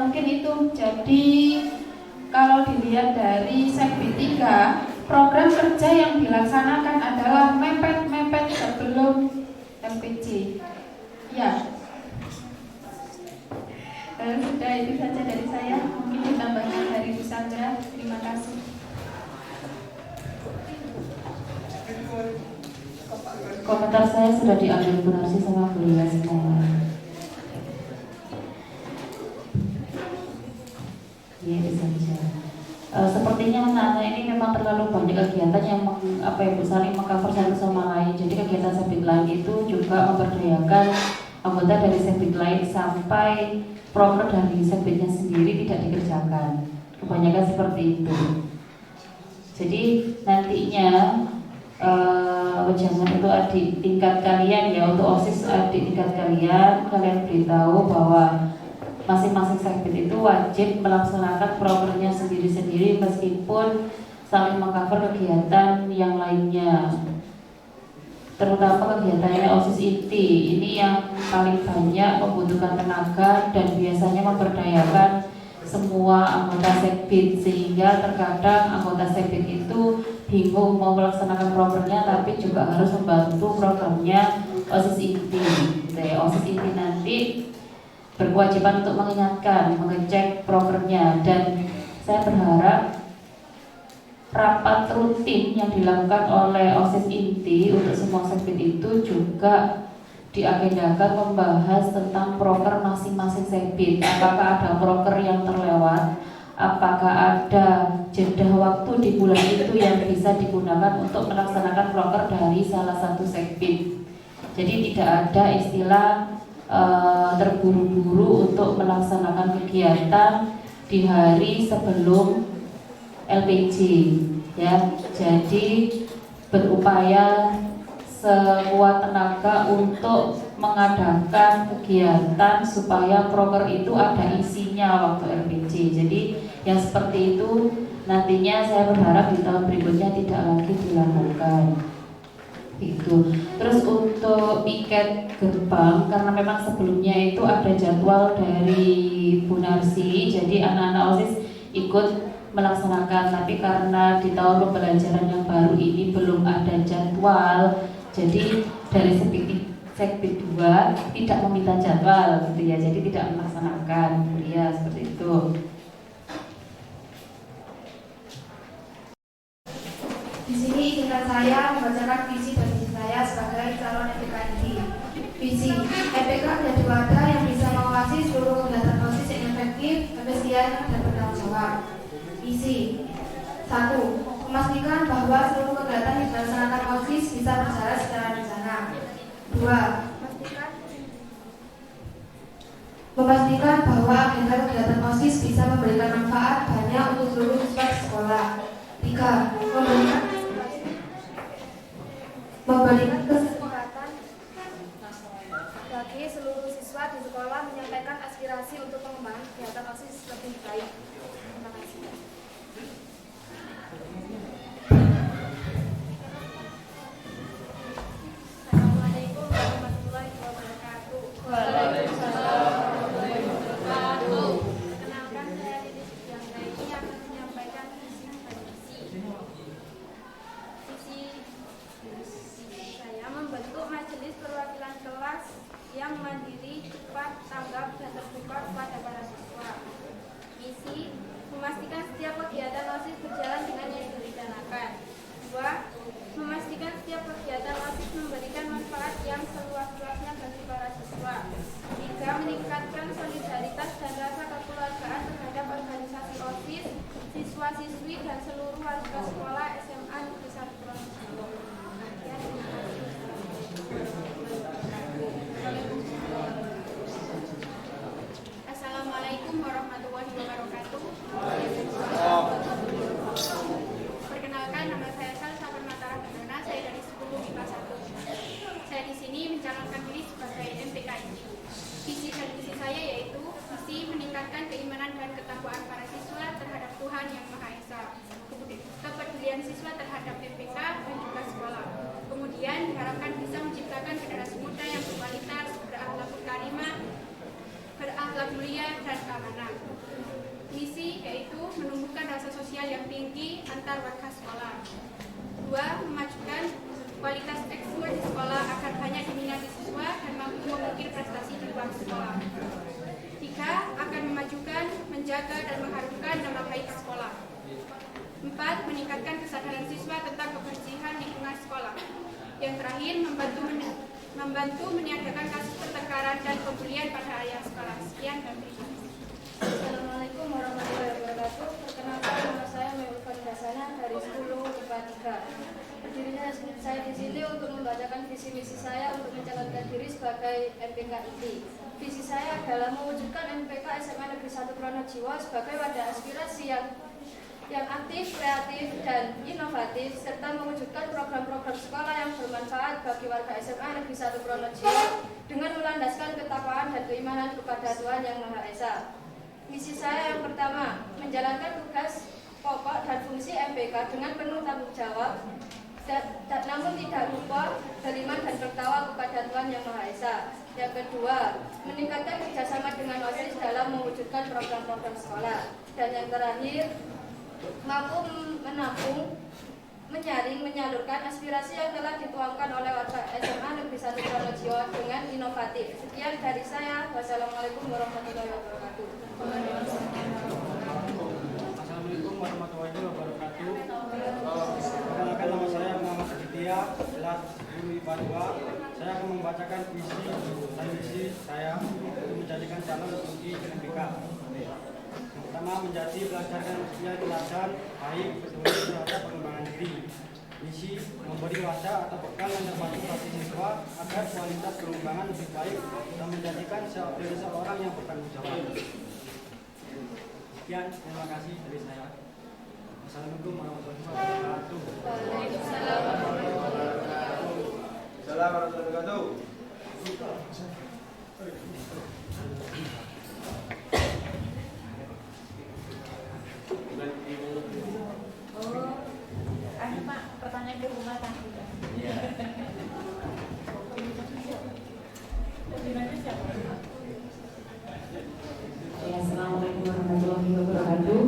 mungkin itu. Jadi kalau dilihat dari Sekbid 3, program kerja yang dilaksanakan adalah mepet-mepet sebelum MPC. Ya. Sudah itu saja dari saya. Mungkin ditambahkan dari Bu Sandra. Terima kasih. Komentar saya sudah diambil Bu Narsi sama Bu Lia semua. Iya, bisa. Sepertinya anak-anak ini memang terlalu banyak kegiatan yang saling mengcover satu sama lain. Jadi kegiatan Sekbid lain itu juga memberdayakan anggota dari Sekbid lain sampai proker dari Sekbidnya sendiri tidak dikerjakan. Kebanyakan seperti itu. Jadi nantinya jangan untuk adik tingkat kalian ya, untuk OSIS adik tingkat kalian beritahu bahwa masing-masing Sekbid itu wajib melaksanakan prokernya sendiri-sendiri meskipun saling mengcover kegiatan yang lainnya, terutama kegiatannya OSIS inti. Ini yang paling banyak membutuhkan tenaga dan biasanya memberdayakan semua anggota Sekbid, sehingga terkadang anggota Sekbid itu bingung mau melaksanakan prokernya tapi juga harus membantu programnya OSIS inti. OSIS inti nanti berkewajiban untuk mengingatkan, mengecek prokernya, dan saya berharap rapat rutin yang dilakukan oleh OSIS inti untuk semua Sekbid itu juga diagendakan membahas tentang proker masing-masing Sekbid. Apakah ada proker yang terlewat, apakah ada jeda waktu di bulan itu yang bisa digunakan untuk melaksanakan proker dari salah satu Sekbid. Jadi tidak ada istilah terburu-buru untuk melaksanakan kegiatan di hari sebelum LPG ya. Jadi berupaya sekuat tenaga untuk mengadakan kegiatan supaya proker itu ada isinya waktu LPG. Jadi yang seperti itu nantinya saya berharap di tahun berikutnya tidak lagi dilakukan. Itu. Terus untuk piket gerbang, karena memang sebelumnya itu ada jadwal dari Bu Narsi, jadi anak-anak OSIS ikut melaksanakan, tapi karena di tahun pembelajaran yang baru ini belum ada jadwal, jadi dari Sekbid 2 tidak meminta jadwal gitu ya, jadi tidak melaksanakan. Ya seperti itu. Di sini izinkan saya membacakan visi dan misi saya sebagai calon EPK ini. Visi, EPK menjadi wadah yang bisa mengawasi seluruh kegiatan OSIS yang efektif, efisien, dan bertanggung jawab. Misi 1. Memastikan bahwa seluruh kegiatan yang dilaksanakan OSIS bisa berjalan secara rencana. 2. Memastikan bahwa agenda kegiatan OSIS bisa memberikan manfaat banyak untuk seluruh siswa sekolah. 3. memberikan kesempatan bagi seluruh siswa di sekolah menyampaikan aspirasi untuk pengembangan kegiatan OSIS lebih baik. Terima kasih. Assalamualaikum warahmatullahi wabarakatuh. Waalaikumsalam warahmatullahi wabarakatuh. Perkenalkan, saya Lili Subianto ini akan menyampaikan visi saya membentuk majelis perwakilan kelas yang mandiri, cepat, tanggap, dan terbuka kepada para siswa. Misi, memastikan setiap kegiatan OSIS berjalan dengan yang direncanakan. 2. Memastikan setiap kegiatan OSIS memberikan manfaat yang seluas-luasnya bagi para siswa. 3. Meningkatkan solidaritas dan rasa kekeluargaan terhadap organisasi OSIS, siswa-siswi, dan seluruh warga sekolah SMA Negeri 1 Pronojiwo. Assalamualaikum warahmatullahi wabarakatuh. Perkenalkan, nama saya Salsa Permata Rahmadana, saya dari 10 IPA 1. Saya di sini mencalonkan diri sebagai MPKI. Visi dan misi saya yaitu visi meningkatkan keimanan dan ketakwaan para siswa terhadap Tuhan Yang Maha Esa, kepedulian siswa terhadap MPK dan juga sekolah. Kemudian diharapkan bisa menciptakan generasi muda yang berkualitas, berakhlak karimah, berakhlak mulia, dan amanah. Misi yaitu menumbuhkan rasa sosial yang tinggi antar warga sekolah. 2. Memajukan kualitas ekskul di sekolah agar banyak diminati siswa dan mampu mengukir prestasi di luar sekolah. 3. Akan memajukan, menjaga, dan mengharumkan nama baik sekolah. 4. Meningkatkan kesadaran siswa tentang kebersihan lingkungan sekolah. Yang terakhir, membantu meniadakan kasus pertengkaran dan pembulian pada area sekolah. Sekian dan terima kasih. Assalamualaikum warahmatullahi wabarakatuh. Perkenalkan, nama saya Meulfan Dasana dari 10 IPA 3. Berdirinya saya di sini untuk membacakan visi misi saya untuk mencalonkan diri sebagai MPK IT. Visi saya adalah mewujudkan MPK SMA Negeri 1 Pronojiwo sebagai wadah aspirasi yang aktif, kreatif, dan inovatif, serta mewujudkan program-program sekolah yang bermanfaat bagi warga SMA Negeri 1 Pronojiwo dengan melandaskan ketakwaan dan keimanan kepada Tuhan Yang Maha Esa. Misi saya yang pertama, menjalankan tugas pokok dan fungsi MPK dengan penuh tanggung jawab, namun tidak lupa beriman dan bertakwa kepada Tuhan Yang Maha Esa. Yang kedua, meningkatkan kerjasama dengan OSIS dalam mewujudkan program-program sekolah. Dan yang terakhir, mampu menampung, menyaring, menyalurkan aspirasi yang telah dituangkan oleh warga SMA Negeri 1 Pronojiwo dengan inovatif. Sekian dari saya. Wassalamualaikum warahmatullahi wabarakatuh. Assalamualaikum warahmatullahi wabarakatuh. Perkenalkan, nama saya Muhammad Aditya, kelas 10 IPA 2. Saya akan membacakan visi dan misi saya untuk menjadikan calon uji MPK. Pertama, menjadi pelajar yang teladan, baik, peduli terhadap pengembangan diri. Misi, memberi wadah atau bekal yang terpadu bagi siswa agar kualitas pengembangan lebih baik dan menjadikan diri seorang yang bertanggung jawab. Sekian, terima kasih dari saya. Assalamualaikum warahmatullahi wabarakatuh. Waalaikumsalam warahmatullahi wabarakatuh. Assalamualaikum warahmatullahi Pak, pertanyaan ke rumah tangga. Iya. Assalamualaikum warahmatullahi wabarakatuh.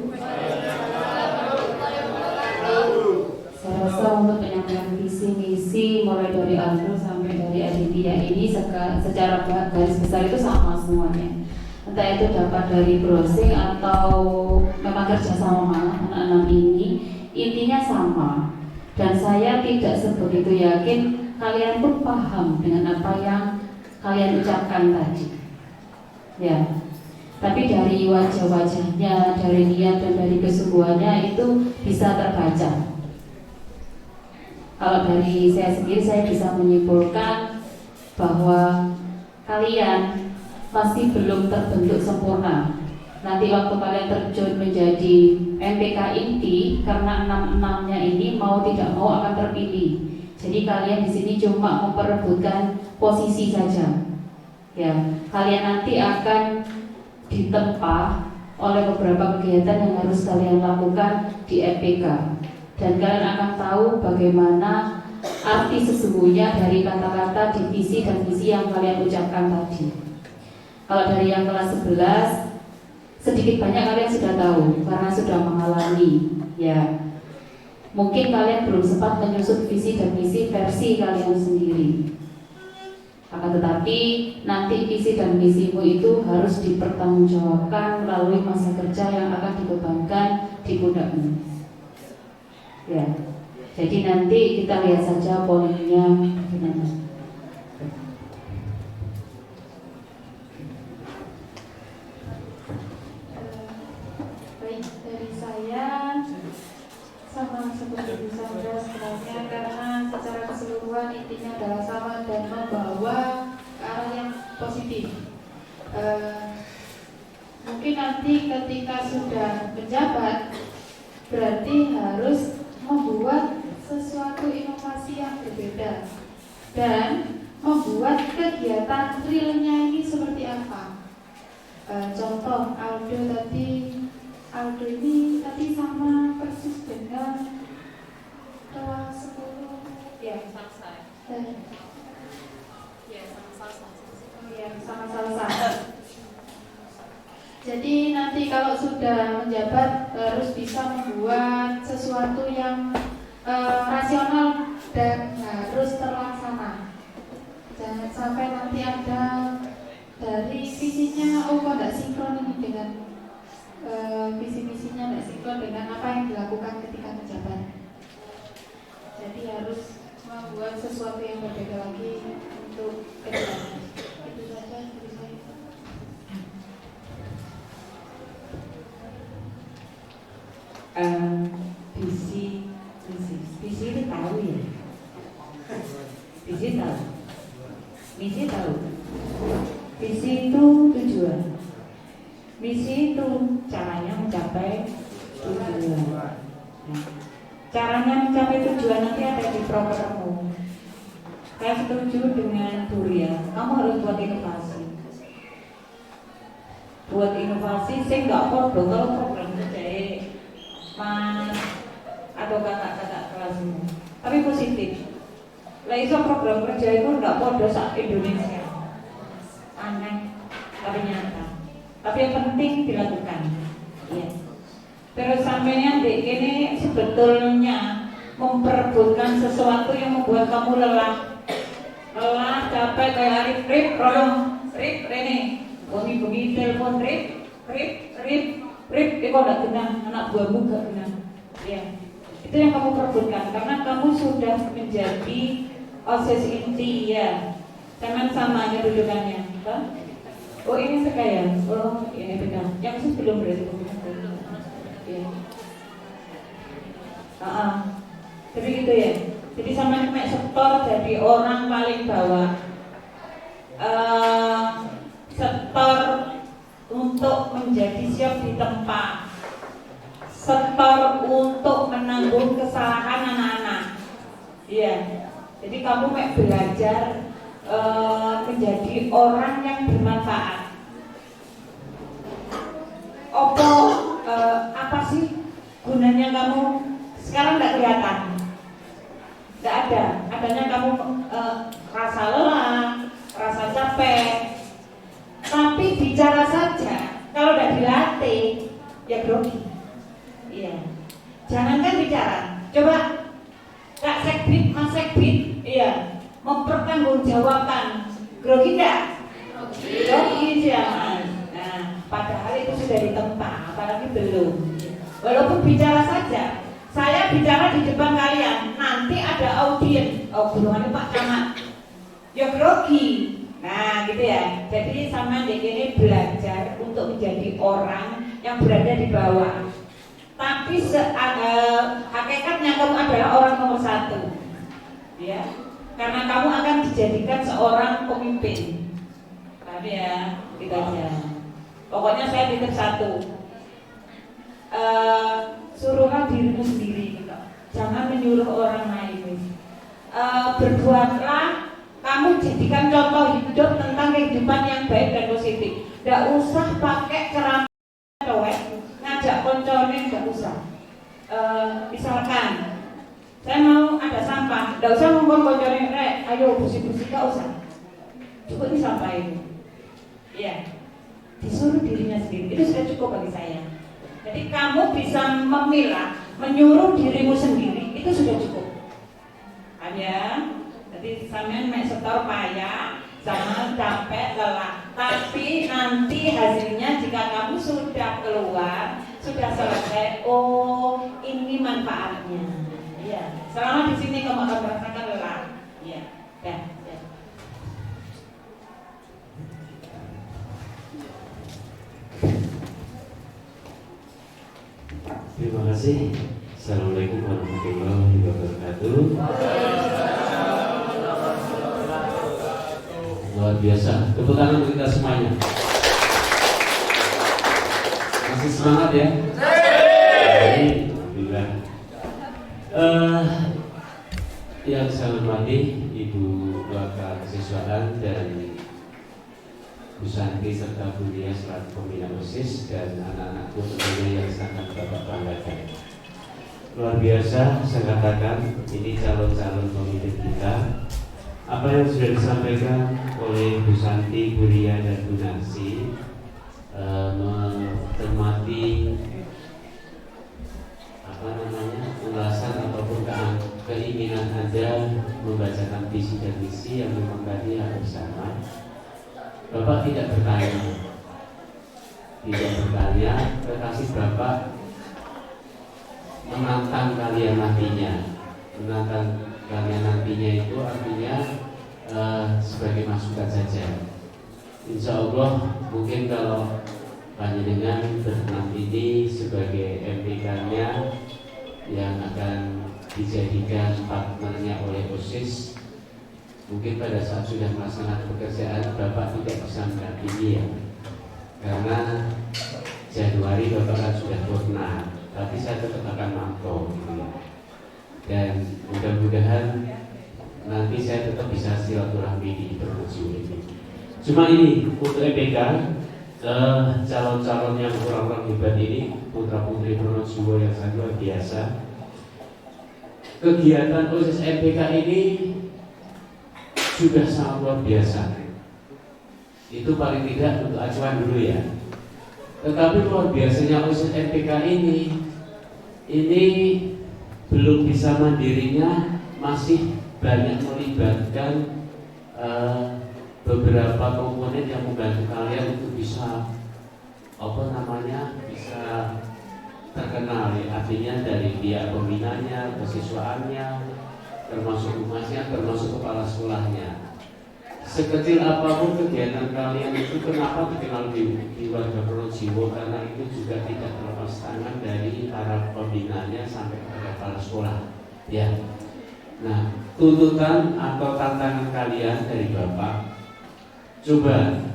Saya rasa untuk penyampaian visi misi mulai dari Andrew sampai dari Aditya ini secara garis besar itu sama semuanya. Entah itu dapat dari browsing atau memang kerjasama anak-anak ini, intinya sama. Dan saya tidak sebegitu yakin kalian pun paham dengan apa yang kalian ucapkan tadi. Ya. Tapi dari wajah-wajahnya, dari niat dan dari kesungguhannya itu bisa terbaca. Kalau dari saya sendiri, saya bisa menyimpulkan bahwa kalian masih belum terbentuk sempurna. Nanti waktu kalian terjun menjadi MPK inti, karena 6-6-nya ini mau tidak mau akan terpilih. Jadi kalian di sini cuma memperebutkan posisi saja. Ya, kalian nanti akan ditempa oleh beberapa kegiatan yang harus kalian lakukan di EPK. Dan kalian akan tahu bagaimana arti sesungguhnya dari kata-kata divisi dan misi yang kalian ucapkan tadi. Kalau dari yang kelas 11, sedikit banyak kalian sudah tahu karena sudah mengalami. Ya, mungkin kalian belum sempat menyusun visi dan misi versi kalian sendiri. Akan tetapi nanti visi dan misimu itu harus dipertanggungjawabkan melalui masa kerja yang akan dibebankan di pundakmu. Ya, jadi nanti kita lihat saja poinnya bagaimana. Baik, dari saya sama seperti Bu Sandra sebenarnya, karena secara keseluruhan intinya adalah sama dan membawa ke arah yang positif. Mungkin nanti ketika sudah menjabat berarti harus membuat sesuatu inovasi yang berbeda dan membuat kegiatan realnya ini seperti apa. Contoh Aldo ini tadi sama persis dengan kelas 10 ya, sama salsa. Jadi nanti kalau sudah menjabat harus bisa membuat sesuatu yang rasional dan harus terlaksana. Jangan sampai nanti ada dari visinya, oh kok tidak sinkron ini dengan visi-misinya, tidak sinkron dengan apa yang dilakukan ketika menjabat. Jadi harus membuat sesuatu yang berbeda lagi untuk kedepannya. Itu saja dari saya. Visi itu tahu ya, visi tahu, misi tahu, visi itu tujuan, misi itu caranya mencapai tujuan. Nah, caranya mencapai tujuan nanti ada di programmu. Saya setuju dengan Buria, kamu harus buat inovasi. Buat inovasi, saya nggak podo kalau program kerja Mas atau kakak-kakak kelasmu, tapi positif. Lah iso program kerja itu nggak podo sak Indonesia. Aneh, tapi nyata. Tapi yang penting dilakukan. Iya. Terus sampainya dek ini sebetulnya memperebutkan sesuatu yang membuat kamu lelah, capek kayak rip, Rene, bunyi telepon rip, kok gak kenal, anak buahmu gak kenal. Ya, itu yang kamu perebutkan karena kamu sudah menjadi OSIS inti ya. Jangan sama kedudukannya. Oh ini sekaya, oh ini beda. Yang OSIS belum berarti. Ya. Jadi gitu ya. Jadi sama mek setor jadi orang paling bawah. Setor untuk menjadi siap ditempa, setor untuk menanggung kesalahan anak-anak. Iya, jadi kamu mek belajar menjadi orang yang bermanfaat. Apa sih gunanya kamu sekarang nggak kelihatan, nggak ada. Adanya kamu rasa lelah, rasa capek. Tapi bicara saja, kalau udah dilatih, ya grogi. Iya. Jangankan bicara, coba Kak Sekbid, Mas Sekbid, iya, mempertanggungjawabkan, grogi enggak? Grogi ya. Nah, padahal itu sudah ditempa, apalagi belum. Walaupun bicara saja, saya bicara di depan kalian, nanti ada audien, gulungannya Pak Camat, ya grogi. Nah gitu ya. Jadi sama ini belajar untuk menjadi orang yang berada di bawah. Tapi hakikatnya kamu adalah orang nomor 1. Ya. Karena kamu akan dijadikan seorang pemimpin. Tapi ya, gitu aja. Pokoknya saya titip 1. Suruhlah dirimu sendiri gitu. Jangan menyuruh orang lain. berbuatlah, kamu jadikan contoh hidup tentang kehidupan yang baik dan positif. Tidak usah pakai ceramah ngajak koncone, tidak usah. Misalkan saya mau ada sampah, tidak usah ngomong koncone, ayo bersih-bersih, tidak usah. Cukup ini sampah ini. Iya. Disuruh dirinya sendiri, itu sudah cukup bagi saya. Jadi kamu bisa memilah, menyuruh dirimu sendiri, itu sudah cukup. Ya, jadi sampean mek setor payah, jangan capek lelah. Tapi nanti hasilnya jika kamu sudah keluar, sudah selesai, oh ini manfaatnya. Iya. Selama di sini kamu akan merasakan lelah. Iya. Ya. Terima kasih. Assalamualaikum warahmatullahi wabarakatuh. Luar biasa. Tepuk tangan untuk kita semuanya. Masih semangat ya? Alhamdulillah. Yang saya hormati Ibu Wakil Kesiswaan dan Bu Santi serta Bu Lia selaku pembina OSIS dan anak-anakku tentunya yang sangat Bapak banggakan. Luar biasa, saya katakan ini calon-calon pemimpin kita. Apa yang sudah disampaikan oleh Bu Santi, Bu Lia dan Bu Nancy mencermati ulasan ataupun keinginan Anda membacakan visi dan misi yang memang tadi harus sama. Bapak tidak bertanya, tetapi Bapak menantang kalian nantinya. Menantang kalian nantinya itu artinya sebagai masukan saja. Insya Allah mungkin kalau panjenengan berkenan ini sebagai MPK-nya yang akan dijadikan partnernya oleh OSIS, mungkin pada saat sudah melaksanakan pekerjaan Bapak tidak bisa mendampingi ya, karena Januari Bapak kan sudah purna, tapi saya tetap akan mantau gitu ya. Dan mudah-mudahan nanti saya tetap bisa silaturahmi di Pronojiwo ini. Cuma ini untuk MPK, calon-calon yang orang-orang hebat ini, putra-putri Pronojiwo yang sangat luar biasa. Kegiatan OSIS MPK ini sudah sangat luar biasa. Itu paling tidak untuk acuan dulu ya. Tetapi luar biasanya OSIS MPK ini belum bisa mandirinya, masih banyak melibatkan beberapa komponen yang membantu kalian untuk bisa bisa terkenal ya. Artinya dari pihak pembinanya, kesiswaannya, termasuk humasnya, termasuk kepala sekolahnya. Sekecil apapun kegiatan kalian itu, kenapa dikenal di warga Pronojiwo? Karena itu juga tidak terlepas tangan dari para pembinanya sampai kepada kepala sekolah. Ya. Nah, tuntutan atau tantangan kalian dari Bapak, coba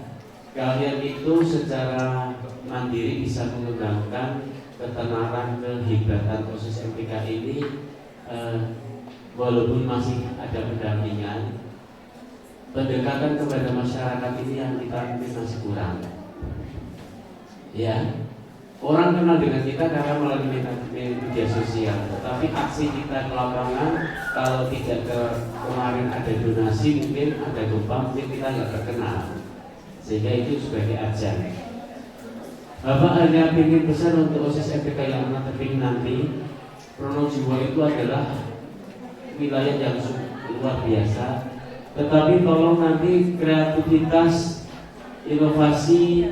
kalian itu secara mandiri bisa mengembangkan ketenaran kehebatan OSIS MPK ini, walaupun masih ada pendampingan. Pendekatan kepada masyarakat ini yang kita mungkin masih kurang. Ya, orang kenal dengan kita karena melalui media sosial, tetapi aksi kita ke lapangan, kalau tidak kemarin ada donasi, mungkin ada gempa, mungkin kita nggak terkenal. Sehingga itu sebagai ajan. Bapak hanya ingin pesan untuk OSIS MPK yang akan terpilih nanti. Pronojiwo itu adalah wilayah yang luar biasa. Tetapi tolong nanti kreativitas, inovasi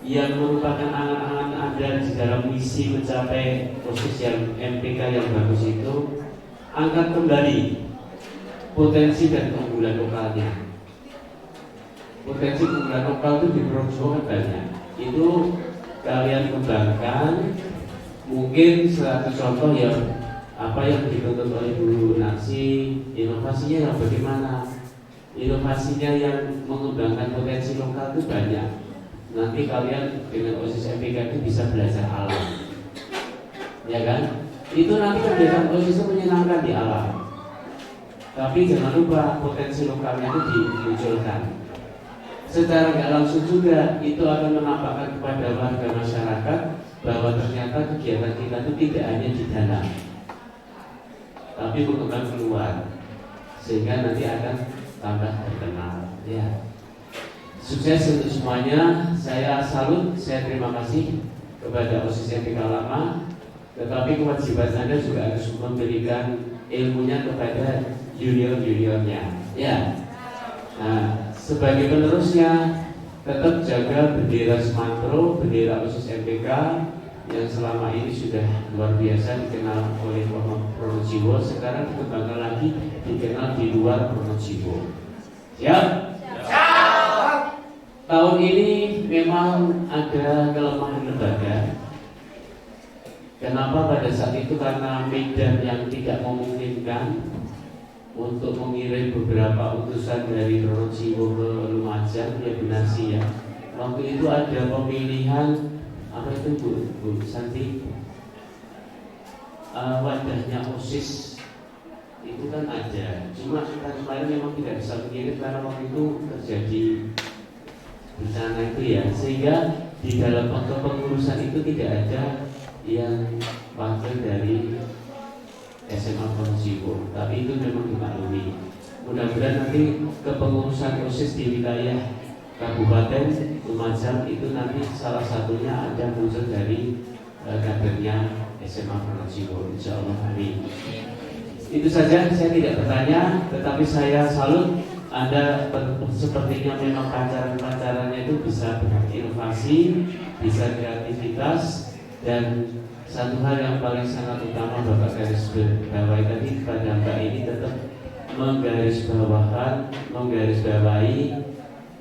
yang merupakan angan-angan Anda di dalam misi mencapai OSIS yang MPK yang bagus itu, angkat kembali potensi dan keunggulan lokalnya. Potensi keunggulan lokal itu di Pronojiwo banyak. Itu kalian kembangkan. Mungkin satu contoh yang apa yang dituntut oleh Bu Nancy, inovasinya yang bagaimana? Inovasinya yang mengembangkan potensi lokal itu banyak. Nanti kalian dengan OSIS MPK itu bisa belajar alam, ya kan? Itu nanti kegiatan OSIS itu menyenangkan di alam. Tapi jangan lupa potensi lokalnya itu dimunculkan. Secara nggak langsung juga itu akan menampakkan kepada warga masyarakat bahwa ternyata kegiatan kita itu tidak hanya di dalam, tapi berkembang keluar, sehingga nanti akan tambah terkenal. Ya, sukses untuk semuanya. Saya salut, saya terima kasih kepada OSIS MPK lama, tetapi kewajiban Anda juga harus memberikan ilmunya kepada junior-juniornya. Ya. Nah, sebagai penerusnya tetap jaga bendera Semantro, bendera OSIS MPK yang selama ini sudah luar biasa dikenal oleh Pronojiwo, sekarang dikembangkan lagi dikenal di luar Pronojiwo. Siap? Siap. Tahun ini memang ada kelemahan lembaga. Kenapa pada saat itu? Karena medan yang tidak memungkinkan untuk mengirim beberapa utusan dari Pronojiwo ke Lumajang, ya benar sih ya. Waktu itu ada pemilihan apa itu Bu Santi, wadahnya OSIS itu kan ada, cuma kita kemarin memang tidak bisa mengirim karena waktu itu terjadi bencana itu ya, sehingga di dalam pengurusan itu tidak ada yang wakil dari SMA Pronojiwo, tapi itu memang dimaklumi. Mudah-mudahan nanti kepengurusan OSIS di wilayah Kabupaten Lumajang itu nanti salah satunya ada muncul dari kadernya SMA Pronojiwo, insya Allah. Amin. Itu saja, saya tidak bertanya, tetapi saya salut Anda sepertinya memang pancaran-pancarannya itu bisa berinovasi, bisa kreativitas, dan satu hal yang paling sangat utama Bapak garis bawahi tadi pada Mbak ini tetap menggarisbawahi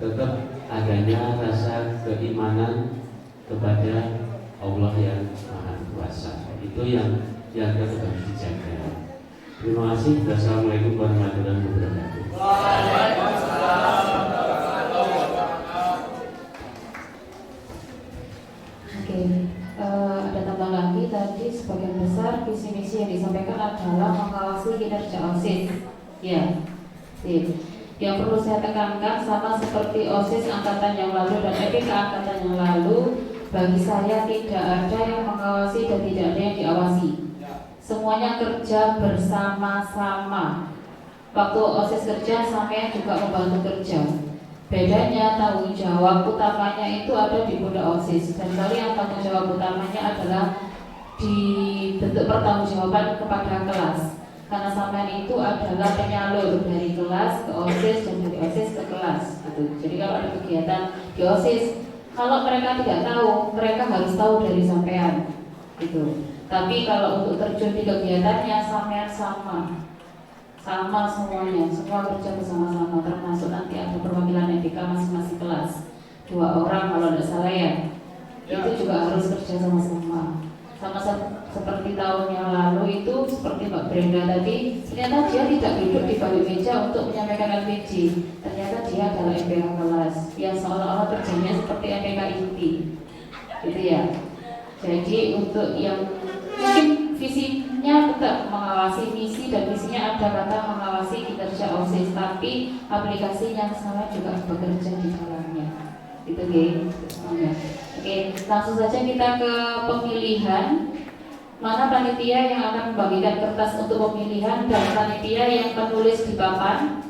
tetap adanya rasa keimanan kepada Allah yang Maha Kuasa. Itu yang tetap harus dijaga. Terima kasih. Wassalamualaikum warahmatullahi wabarakatuh. Oke. Ada tambah lagi tadi sebagian besar visi misi yang disampaikan adalah mengawasi kinerja OSIS. Ya, yang perlu saya tekankan sama seperti OSIS angkatan yang lalu dan EPK angkatan yang lalu, bagi saya tidak ada yang mengawasi dan tidak ada yang diawasi. Semuanya kerja bersama-sama. Waktu OSIS kerja, sampean juga membantu kerja. Bedanya tanggung jawab utamanya itu ada di pundak OSIS, dan kalian tanggung jawab utamanya adalah di bentuk pertanggungjawaban kepada kelas. Karena sampean itu adalah penyalur dari kelas ke OSIS dan dari OSIS ke kelas gitu. Jadi kalau ada kegiatan di OSIS, kalau mereka tidak tahu, mereka harus tahu dari sampean gitu. Tapi kalau untuk terjun di kegiatannya, sampean sama semuanya, semua kerja bersama-sama, termasuk nanti ada perwakilan EDK masing-masing kelas 2 orang kalau tidak salah ya. Itu juga harus kerja sama-sama. Sama seperti tahun yang lalu itu, seperti Mbak Brenda tadi, ternyata dia tidak duduk di balik meja untuk menyampaikan LPG. Ternyata dia adalah MPK kelas yang seolah-olah kerjanya seperti MPK inti, gitu ya. Jadi untuk yang mungkin visinya tetap mengawasi, misi dan visinya ada kata mengawasi kinerja OSIS, tapi aplikasi yang sama juga bekerja di dalamnya. Gitu ya. Oke, langsung saja kita ke pemilihan. Mana panitia yang akan membagikan kertas untuk pemilihan dan panitia yang menulis di papan?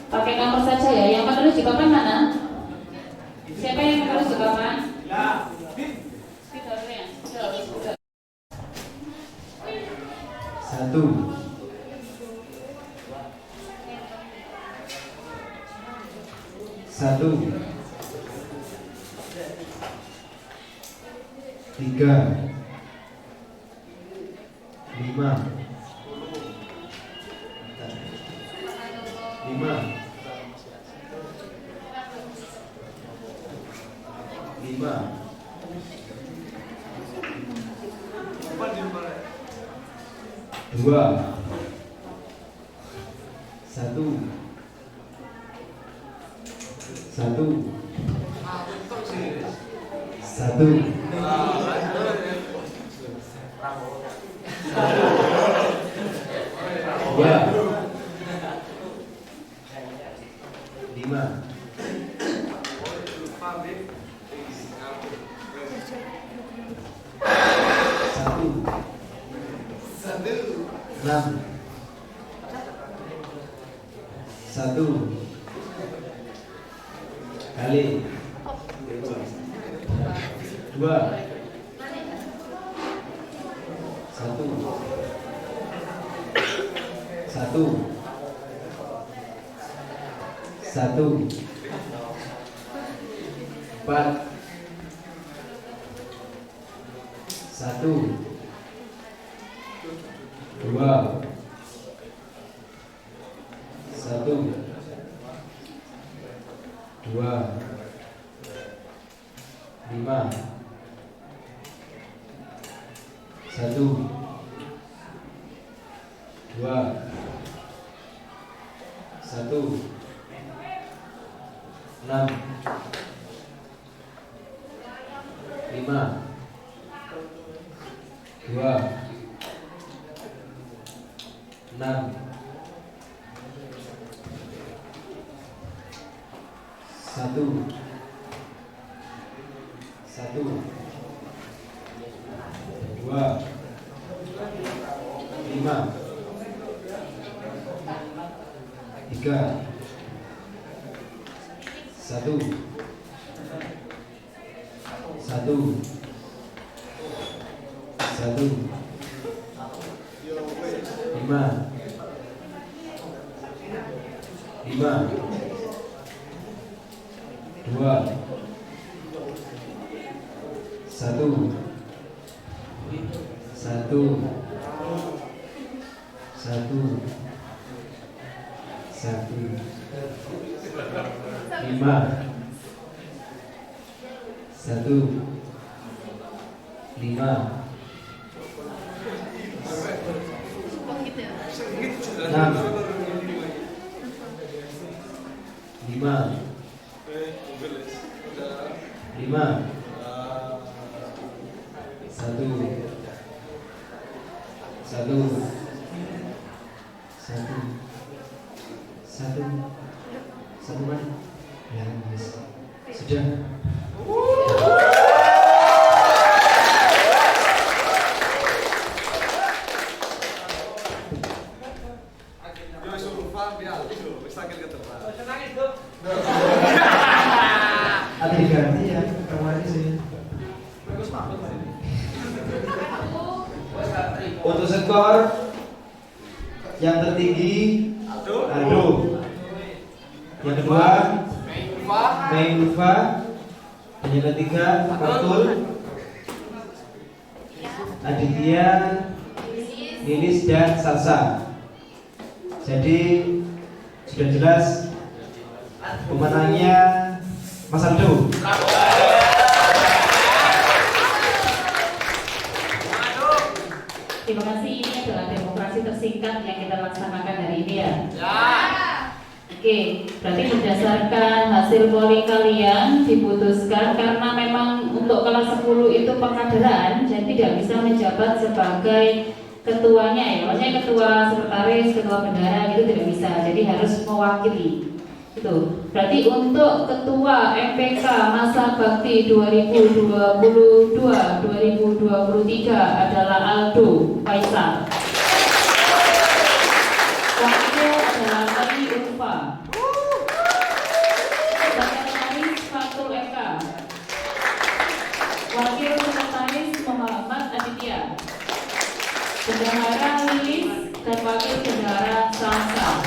Pakai nomor saja ya. Yang menulis di papan mana? Siapa yang menulis di papan? Satu. Satu. 3. 5. 2. 1. 1. 1. 5 6 1 kali 2 1 4 1 2 5 1 2 1 6 5 2 6 1 2 5 3 1 Untuk skor yang tertinggi Aldo, yang kedua Meilufa, dan yang ketiga Fatul, Aditya, Lilis, dan Salsa. Jadi sudah jelas pemenangnya Mas Aldo. Terima kasih, ini adalah demokrasi tersingkat yang kita laksanakan hari ini ya. Oke, berarti berdasarkan hasil polling kalian diputuskan karena memang untuk kelas 10 itu pengkaderan, jadi tidak bisa menjabat sebagai ketuanya ya. Maksudnya ketua sekretaris, ketua bendahara itu tidak bisa, jadi harus mewakili. Itu. Berarti untuk ketua MPK masa bakti 2022-2023 adalah Aldo Faisal. Wakil adalah Mari Ulfa. Sekretaris Fatul Eka. Wakil sekretaris Muhammad Aditya. Bendahara Lilis dan wakil bendahara Salsa.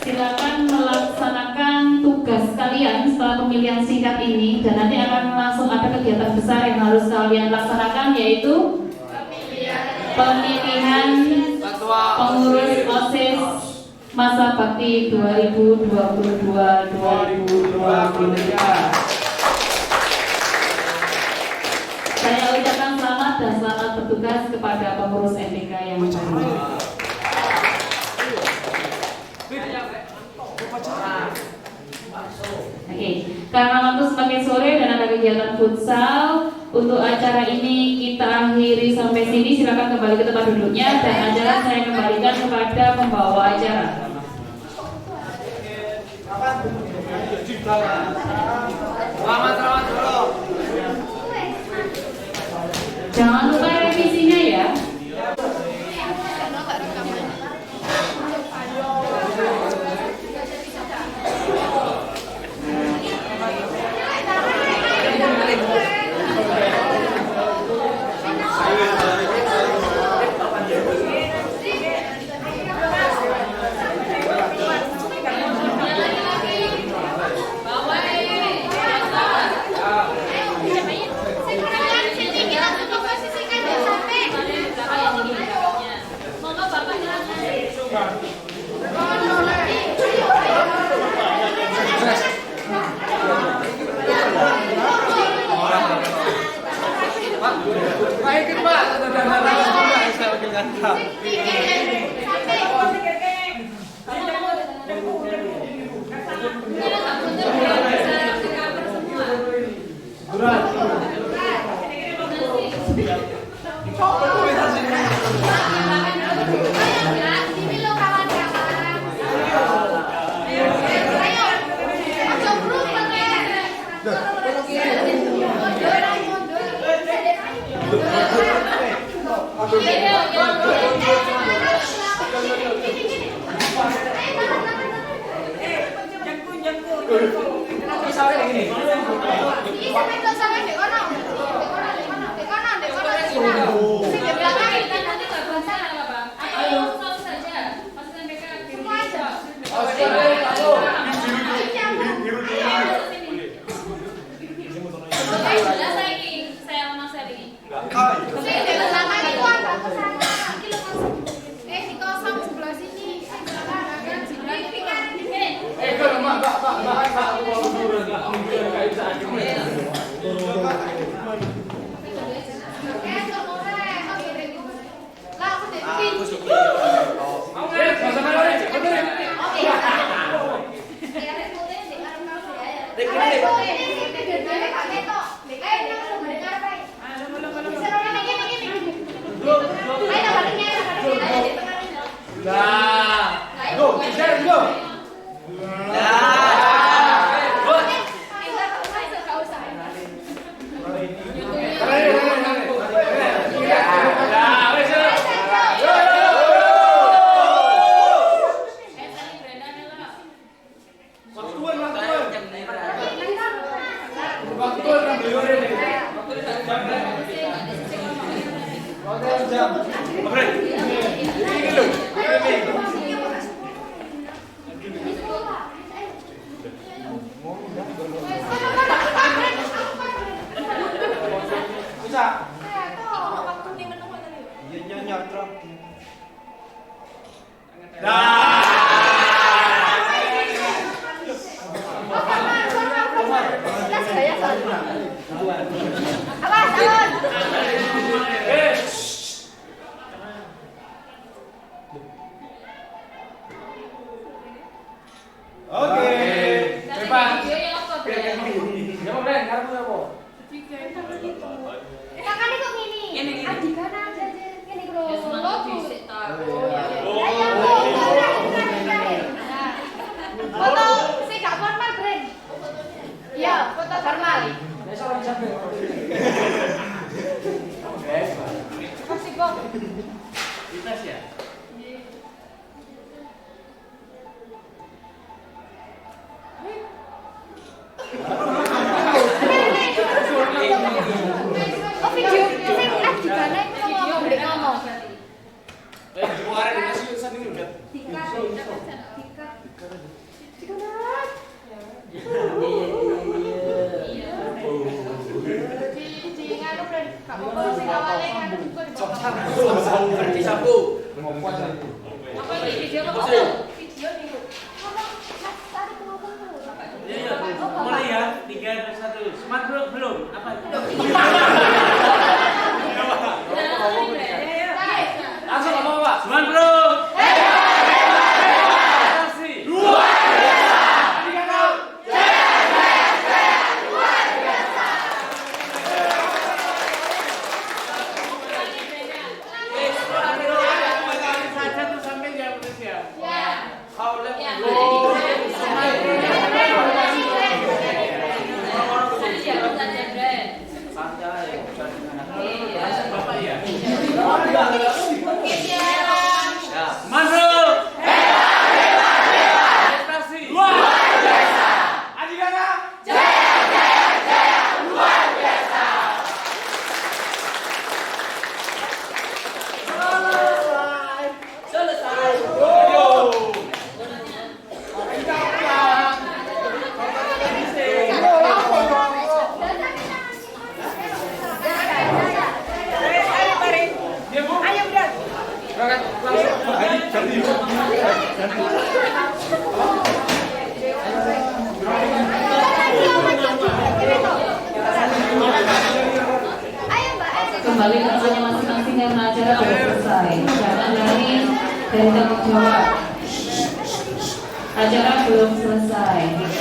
Silakan melaksanakan tugas kalian setelah pemilihan singkat ini, dan nanti akan langsung ada kegiatan besar yang harus kalian laksanakan, yaitu pemilihan pengurus OSIS masa bakti 2022-2023. Saya ucapkan selamat dan selamat bertugas kepada pengurus MPK yang baru. Oke, karena waktu semakin sore dan ada kegiatan futsal, Untuk acara ini kita akhiri sampai sini. Silakan kembali ke tempat duduknya dan acara saya kembalikan kepada pembawa acara. Selamat dulu. Jangan lupa revisinya ya. Mulai ya, 3, 2, 1. Smart bro, belum? Apa? Langsung ngomong Pak. Smart bro. Kembali ke tempatnya masing-masing karena acara belum selesai. Jangan lari dari tanggung jawab. Acara belum selesai.